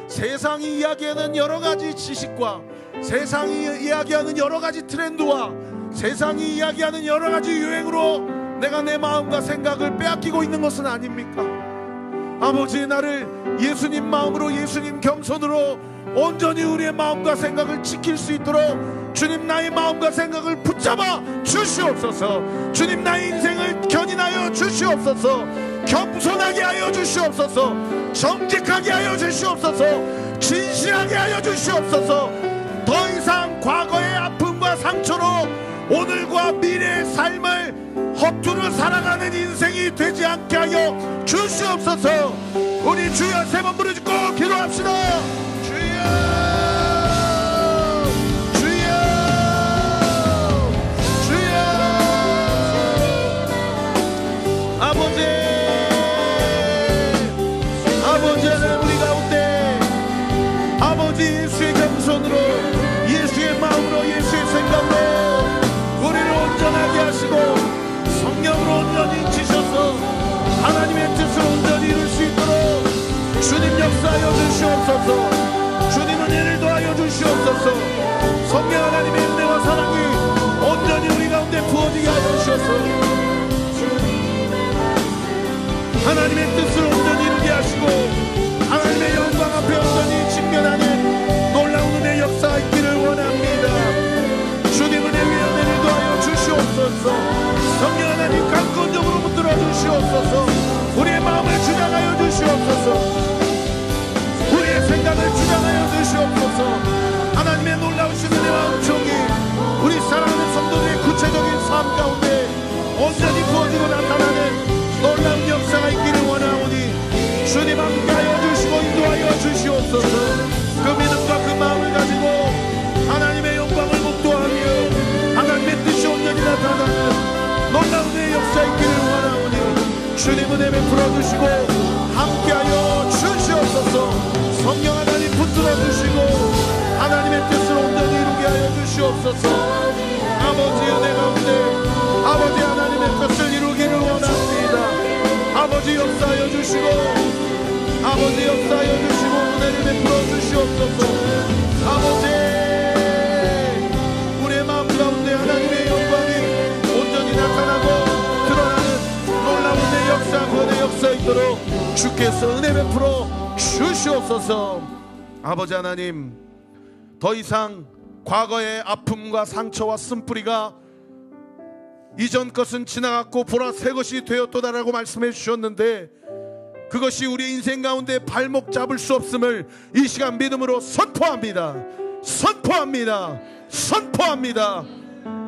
세상이 이야기하는 여러 가지 지식과 세상이 이야기하는 여러 가지 트렌드와 세상이 이야기하는 여러 가지 유행으로 내가 내 마음과 생각을 빼앗기고 있는 것은 아닙니까? 아버지, 나를 예수님 마음으로, 예수님 겸손으로 온전히 우리의 마음과 생각을 지킬 수 있도록 주님, 나의 마음과 생각을 붙잡아 주시옵소서. 주님, 나의 인생을 견인하여 주시옵소서. 겸손하게 하여 주시옵소서. 정직하게 하여 주시옵소서. 진실하게 하여 주시옵소서. 더 이상 과거의 아픔과 상처로 오늘과 미래의 삶을 허투루 살아가는 인생이 되지 않게 하여 주시옵소서. 우리 주여 세 번 부르짖고 기도합시다. 주여, 주여, 주여. 아버지, 아버지 하나님, 우리 가운데 아버지 예수의 겸손으로, 예수의 마음으로, 예수의 생각으로 우리를 온전하게 하시고 성령으로 온전히 지셔서 하나님의 뜻을 온전히 이룰 수 있도록 주님 역사하여 주시옵소서. 주님 은혜를 더하여 주시옵소서. 성령 하나님의 은혜와 사랑이 온전히 우리 가운데 부어지게 하여 주셔서 하나님의 뜻을 온전히 이루게 하시고 하나님의 영광 앞에 온전히 직면하는 놀라운 은혜 역사가 있기를 원합니다. 주님 은혜 위에 은혜를 더하여 주시옵소서. 성령 하나님 강권적으로 붙들어 주시옵소서. 우리의 마음을 주장하여 주시옵소서. 우리의 생각을 주장하여 주시옵소서. 하나님의 놀라우신 은혜와 은총이 우리 사랑하는 성도들의 구체적인 삶 가운데 온전히 부어지고 나타나는 놀라운 역사가 있기를 원하오니 주님 함께하여 주시고 인도하여 주시옵소서. 그 믿음과 그 마음을 가지고 하나님의 영광을 목도하며 하나님의 뜻이 온전히 나타나는 놀라운 은혜의 역사 있기를 원하오니 주님 은혜 베풀어 주시고 함께하여 주시옵소서. 성령 하나님 붙들어 주시고 하나님의 뜻을 온전히 이루게 하여 주시옵소서. 아버지 은혜 가운데 아버지 하나님의 뜻을 이루기를 원합니다. 아버지 역사하여 주시고 아버지 역사하여 주시고 은혜를 베풀어 주시옵소서. 아버지, 우리의 마음 가운데 하나님의 영광이 온전히 나타나고 드러나는 놀라운 내 역사, 구원의 역사 있도록 주께서 은혜 베풀어 주시옵소서. 아버지 하나님, 더 이상 과거의 아픔과 상처와 쓴뿌리가 이전 것은 지나갔고 보라 새 것이 되었도다라고 말씀해 주셨는데 그것이 우리 인생 가운데 발목 잡을 수 없음을 이 시간 믿음으로 선포합니다. 선포합니다. 선포합니다.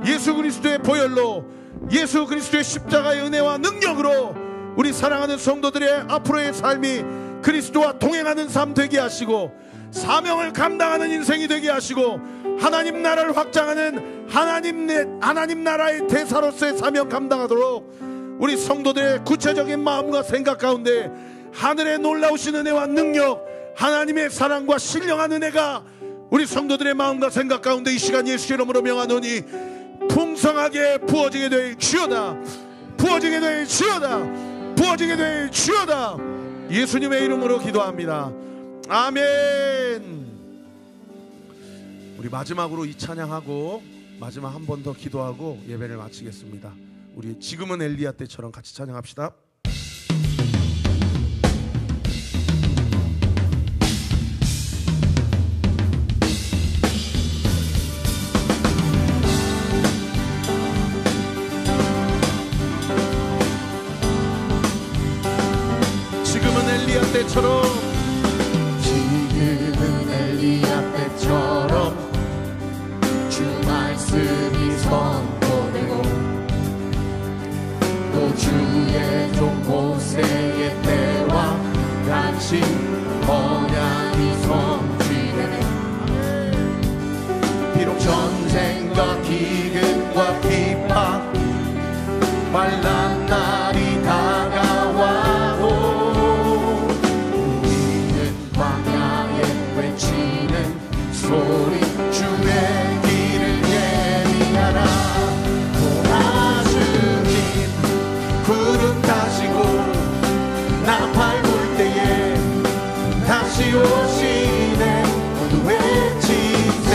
예수 그리스도의 보혈로, 예수 그리스도의 십자가의 은혜와 능력으로 우리 사랑하는 성도들의 앞으로의 삶이 그리스도와 동행하는 삶 되게 하시고 사명을 감당하는 인생이 되게 하시고 하나님 나라를 확장하는 하나님 나라의 대사로서의 사명 감당하도록 우리 성도들의 구체적인 마음과 생각 가운데 하늘의 놀라우신 은혜와 능력, 하나님의 사랑과 신령한 은혜가 우리 성도들의 마음과 생각 가운데 이 시간 예수 이름으로 명하노니 풍성하게 부어지게 될 주여다. 부어지게 될 주여다. 부어지게 될 주여다. 예수님의 이름으로 기도합니다. 아멘. 우리 마지막으로 이 찬양하고 마지막 한 번 더 기도하고 예배를 마치겠습니다. 우리 지금은 엘리야 때처럼 같이 찬양합시다. 지금은 엘리야 때처럼, 지금은 엘리야 때처럼 주 말씀이 선포되고 또 주의 종 모세의 때와 같이 언약이 성취되네. 비록 전쟁과 기근과 비판 환난 날이 다가와도 우리는 광야에 외치는 소리 주의 길을 예비하라. 도와주님 구름 타시고 나팔 불 때에 다시 오시네. 모두 외치세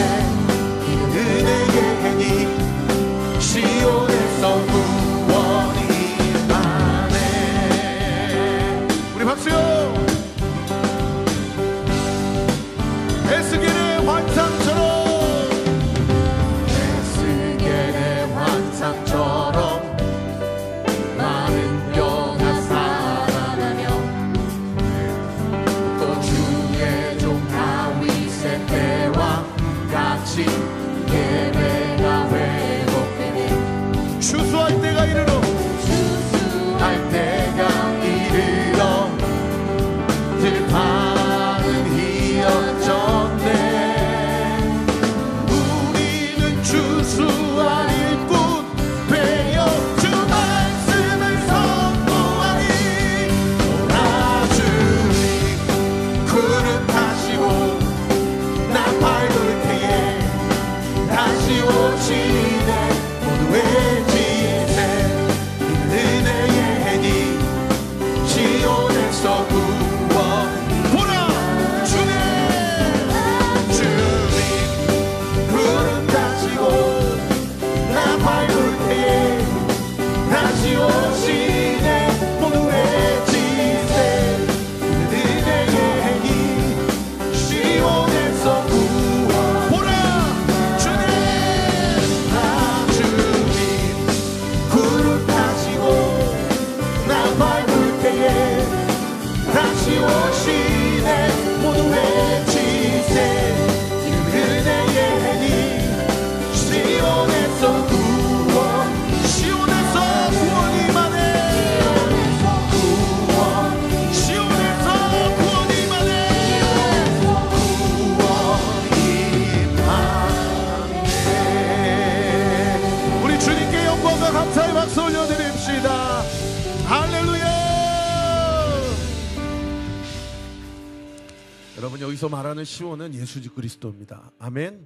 여러분, 여기서 말하는 시온은 예수 그리스도입니다. 아멘.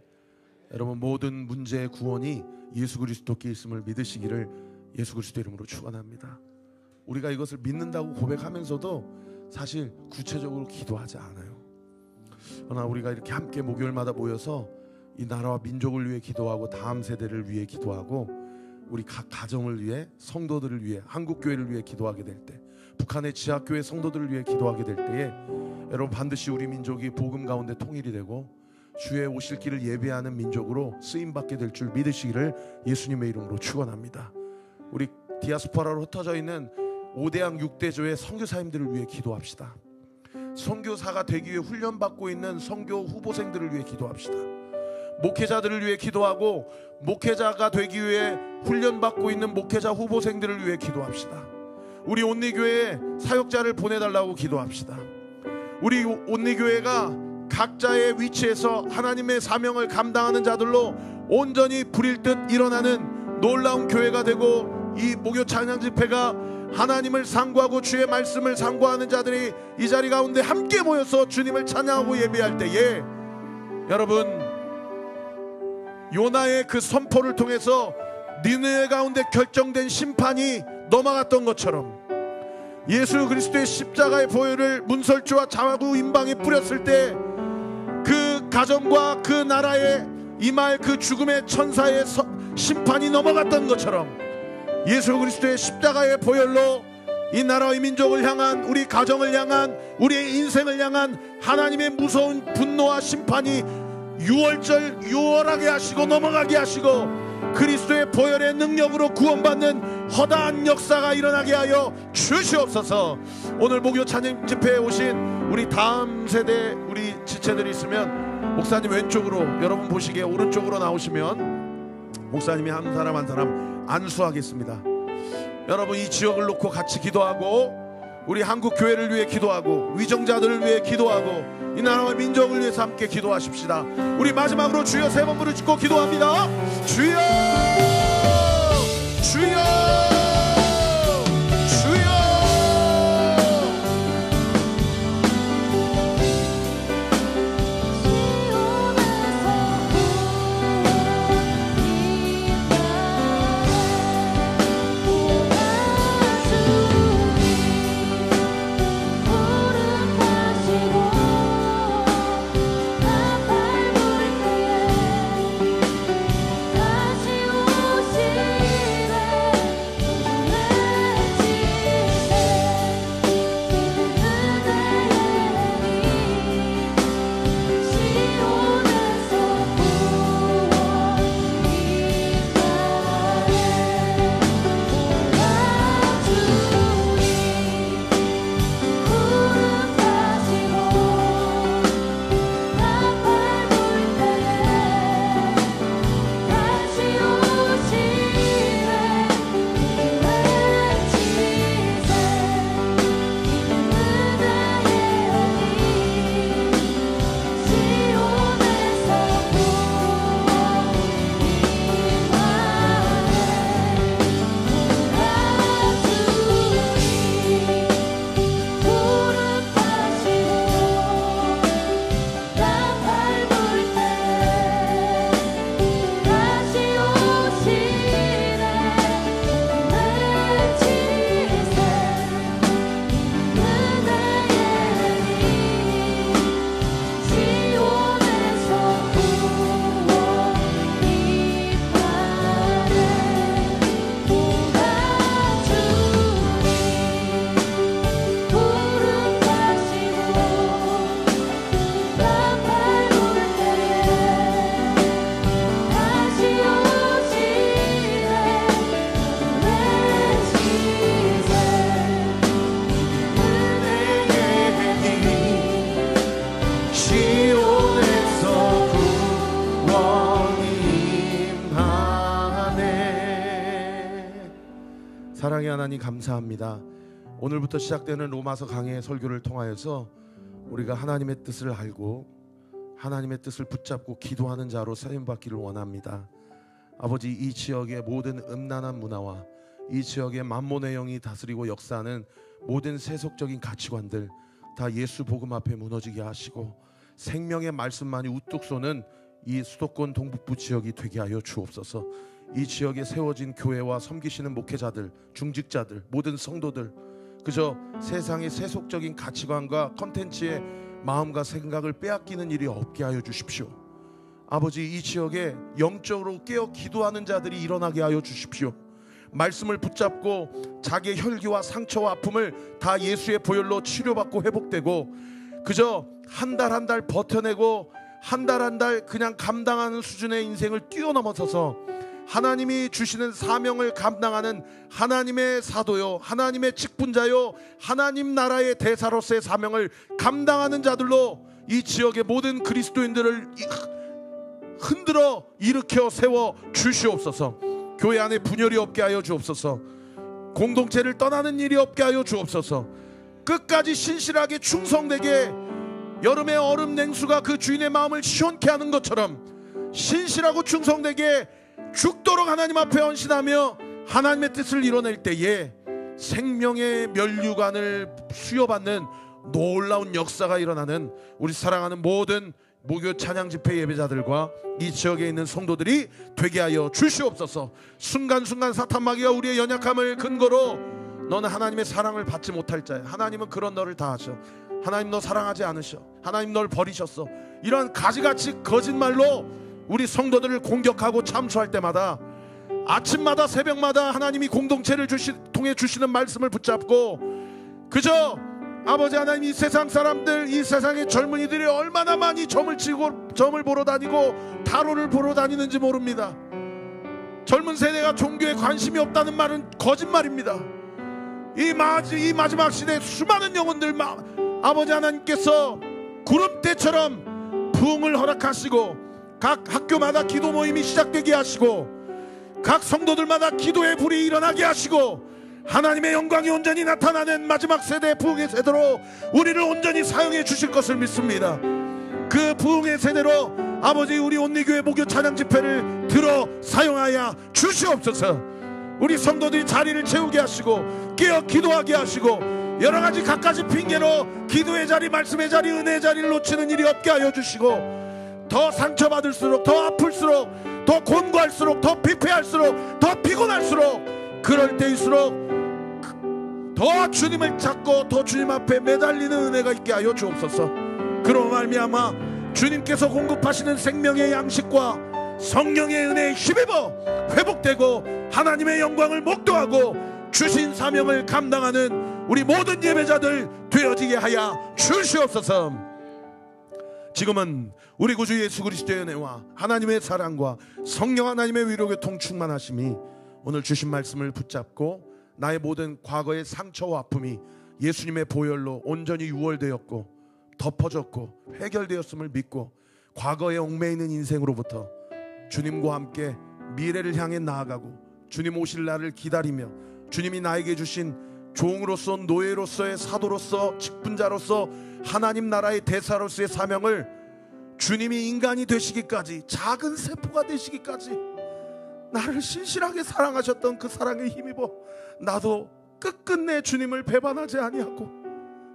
여러분, 모든 문제의 구원이 예수 그리스도께 있음을 믿으시기를 예수 그리스도 이름으로 축원합니다. 우리가 이것을 믿는다고 고백하면서도 사실 구체적으로 기도하지 않아요. 그러나 우리가 이렇게 함께 목요일마다 모여서 이 나라와 민족을 위해 기도하고 다음 세대를 위해 기도하고 우리 각 가정을 위해, 성도들을 위해, 한국교회를 위해 기도하게 될 때, 북한의 지하교회 성도들을 위해 기도하게 될 때에 여러분, 반드시 우리 민족이 복음 가운데 통일이 되고 주의 오실 길을 예배하는 민족으로 쓰임받게 될 줄 믿으시기를 예수님의 이름으로 축원합니다. 우리 디아스포라로 흩어져 있는 5대양 6대조의 선교사님들을 위해 기도합시다. 선교사가 되기 위해 훈련받고 있는 선교 후보생들을 위해 기도합시다. 목회자들을 위해 기도하고 목회자가 되기 위해 훈련받고 있는 목회자 후보생들을 위해 기도합시다. 우리 온리교회에 사역자를 보내달라고 기도합시다. 우리 온리교회가 각자의 위치에서 하나님의 사명을 감당하는 자들로 온전히 불일 듯 일어나는 놀라운 교회가 되고, 이 목요 찬양 집회가 하나님을 상고하고 주의 말씀을 상고하는 자들이 이 자리 가운데 함께 모여서 주님을 찬양하고 예배할 때에 여러분, 요나의 그 선포를 통해서 니느웨 가운데 결정된 심판이 넘어갔던 것처럼 예수 그리스도의 십자가의 보혈을 문설주와 자구 임방에 뿌렸을 때 그 가정과 그 나라에 임할 그 죽음의 천사의 심판이 넘어갔던 것처럼 예수 그리스도의 십자가의 보혈로 이 나라와 이 민족을 향한, 우리 가정을 향한, 우리의 인생을 향한 하나님의 무서운 분노와 심판이 유월하게 하시고 넘어가게 하시고 그리스도의 보혈의 능력으로 구원받는 허다한 역사가 일어나게 하여 주시옵소서. 오늘 목요 찬양 집회에 오신 우리 다음 세대 우리 지체들이 있으면 목사님 왼쪽으로, 여러분 보시기에 오른쪽으로 나오시면 목사님이 한 사람 한 사람 안수하겠습니다. 여러분, 이 지역을 놓고 같이 기도하고 우리 한국 교회를 위해 기도하고 위정자들을 위해 기도하고 이 나라와 민족을 위해서 함께 기도하십시다. 우리 마지막으로 주여 세 번 부르짖고 기도합니다. 주여, 주여, 주여. 사랑의 하나님, 감사합니다. 오늘부터 시작되는 로마서 강해 설교를 통하여서 우리가 하나님의 뜻을 알고 하나님의 뜻을 붙잡고 기도하는 자로 사용받기를 원합니다. 아버지, 이 지역의 모든 음란한 문화와 이 지역의 만몬의 영이 다스리고 역사하는 모든 세속적인 가치관들 다 예수 복음 앞에 무너지게 하시고 생명의 말씀만이 우뚝 쏘는 이 수도권 동북부 지역이 되게 하여 주옵소서. 이 지역에 세워진 교회와 섬기시는 목회자들, 중직자들, 모든 성도들, 그저 세상의 세속적인 가치관과 컨텐츠의 마음과 생각을 빼앗기는 일이 없게 하여 주십시오. 아버지, 이 지역에 영적으로 깨어 기도하는 자들이 일어나게 하여 주십시오. 말씀을 붙잡고 자기의 혈기와 상처와 아픔을 다 예수의 보혈로 치료받고 회복되고, 그저 한 달 한 달 버텨내고 한 달 한 달 그냥 감당하는 수준의 인생을 뛰어넘어서서 하나님이 주시는 사명을 감당하는 하나님의 사도요, 하나님의 직분자요, 하나님 나라의 대사로서의 사명을 감당하는 자들로 이 지역의 모든 그리스도인들을 흔들어 일으켜 세워 주시옵소서. 교회 안에 분열이 없게 하여 주옵소서. 공동체를 떠나는 일이 없게 하여 주옵소서. 끝까지 신실하게 충성되게, 여름의 얼음 냉수가 그 주인의 마음을 시원케 하는 것처럼 신실하고 충성되게 죽도록 하나님 앞에 헌신하며 하나님의 뜻을 이뤄낼 때에 생명의 면류관을 수여받는 놀라운 역사가 일어나는 우리 사랑하는 모든 목요 찬양 집회 예배자들과 이 지역에 있는 성도들이 되게 하여 주시옵소서. 순간순간 사탄 마귀가 우리의 연약함을 근거로 너는 하나님의 사랑을 받지 못할 자야, 하나님은 그런 너를 다 하셔, 하나님 너 사랑하지 않으셔, 하나님 널 버리셨어, 이런 가지가지 거짓말로 우리 성도들을 공격하고 참수할 때마다, 아침마다 새벽마다 하나님이 공동체를 통해 주시는 말씀을 붙잡고, 그저 아버지 하나님, 이 세상 사람들, 이 세상의 젊은이들이 얼마나 많이 점을 보러 다니고 타로를 보러 다니는지 모릅니다. 젊은 세대가 종교에 관심이 없다는 말은 거짓말입니다. 이 마지막 시대에 수많은 영혼들 아버지 하나님께서 구름대처럼 부흥을 허락하시고, 각 학교마다 기도 모임이 시작되게 하시고, 각 성도들마다 기도의 불이 일어나게 하시고, 하나님의 영광이 온전히 나타나는 마지막 세대 부흥의 세대로 우리를 온전히 사용해 주실 것을 믿습니다. 그 부흥의 세대로 아버지, 우리 온리교회 목요 찬양 집회를 들어 사용하여 주시옵소서. 우리 성도들이 자리를 채우게 하시고 깨어 기도하게 하시고, 여러가지 갖가지 핑계로 기도의 자리, 말씀의 자리, 은혜의 자리를 놓치는 일이 없게 하여 주시고, 더 상처받을수록, 더 아플수록, 더 곤고할수록, 더 피폐할수록, 더 피곤할수록, 그럴 때일수록 더 주님을 찾고 더 주님 앞에 매달리는 은혜가 있게 하여 주옵소서. 그로 말미암아 주님께서 공급하시는 생명의 양식과 성령의 은혜에 힘입어 회복되고 하나님의 영광을 목도하고 주신 사명을 감당하는 우리 모든 예배자들 되어지게 하여 주시옵소서. 지금은 우리 구주 예수 그리스도의 은혜와 하나님의 사랑과 성령 하나님의 위로교통 충만하심이 오늘 주신 말씀을 붙잡고 나의 모든 과거의 상처와 아픔이 예수님의 보혈로 온전히 유월되었고 덮어졌고 해결되었음을 믿고, 과거에 얽매이는 인생으로부터 주님과 함께 미래를 향해 나아가고 주님 오실 날을 기다리며, 주님이 나에게 주신 종으로서, 노예로서의 사도로서, 직분자로서, 하나님 나라의 대사로서의 사명을 주님이 인간이 되시기까지, 작은 세포가 되시기까지 나를 신실하게 사랑하셨던 그 사랑에 힘입어 나도 끝끝내 주님을 배반하지 아니하고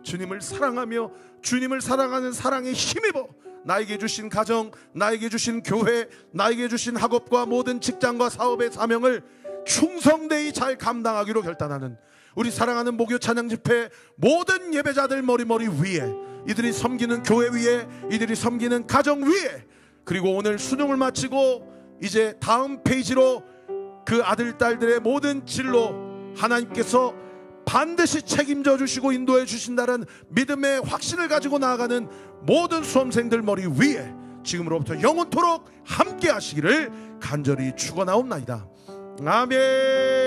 주님을 사랑하며 주님을 사랑하는 사랑에 힘입어 나에게 주신 가정, 나에게 주신 교회, 나에게 주신 학업과 모든 직장과 사업의 사명을 충성되이 잘 감당하기로 결단하는 우리 사랑하는 목요 찬양 집회 모든 예배자들 머리머리 위에, 이들이 섬기는 교회 위에, 이들이 섬기는 가정 위에, 그리고 오늘 수능을 마치고 이제 다음 페이지로 그 아들 딸들의 모든 진로 하나님께서 반드시 책임져 주시고 인도해 주신다는 믿음의 확신을 가지고 나아가는 모든 수험생들 머리 위에 지금으로부터 영원토록 함께 하시기를 간절히 축원하옵나이다. 아멘.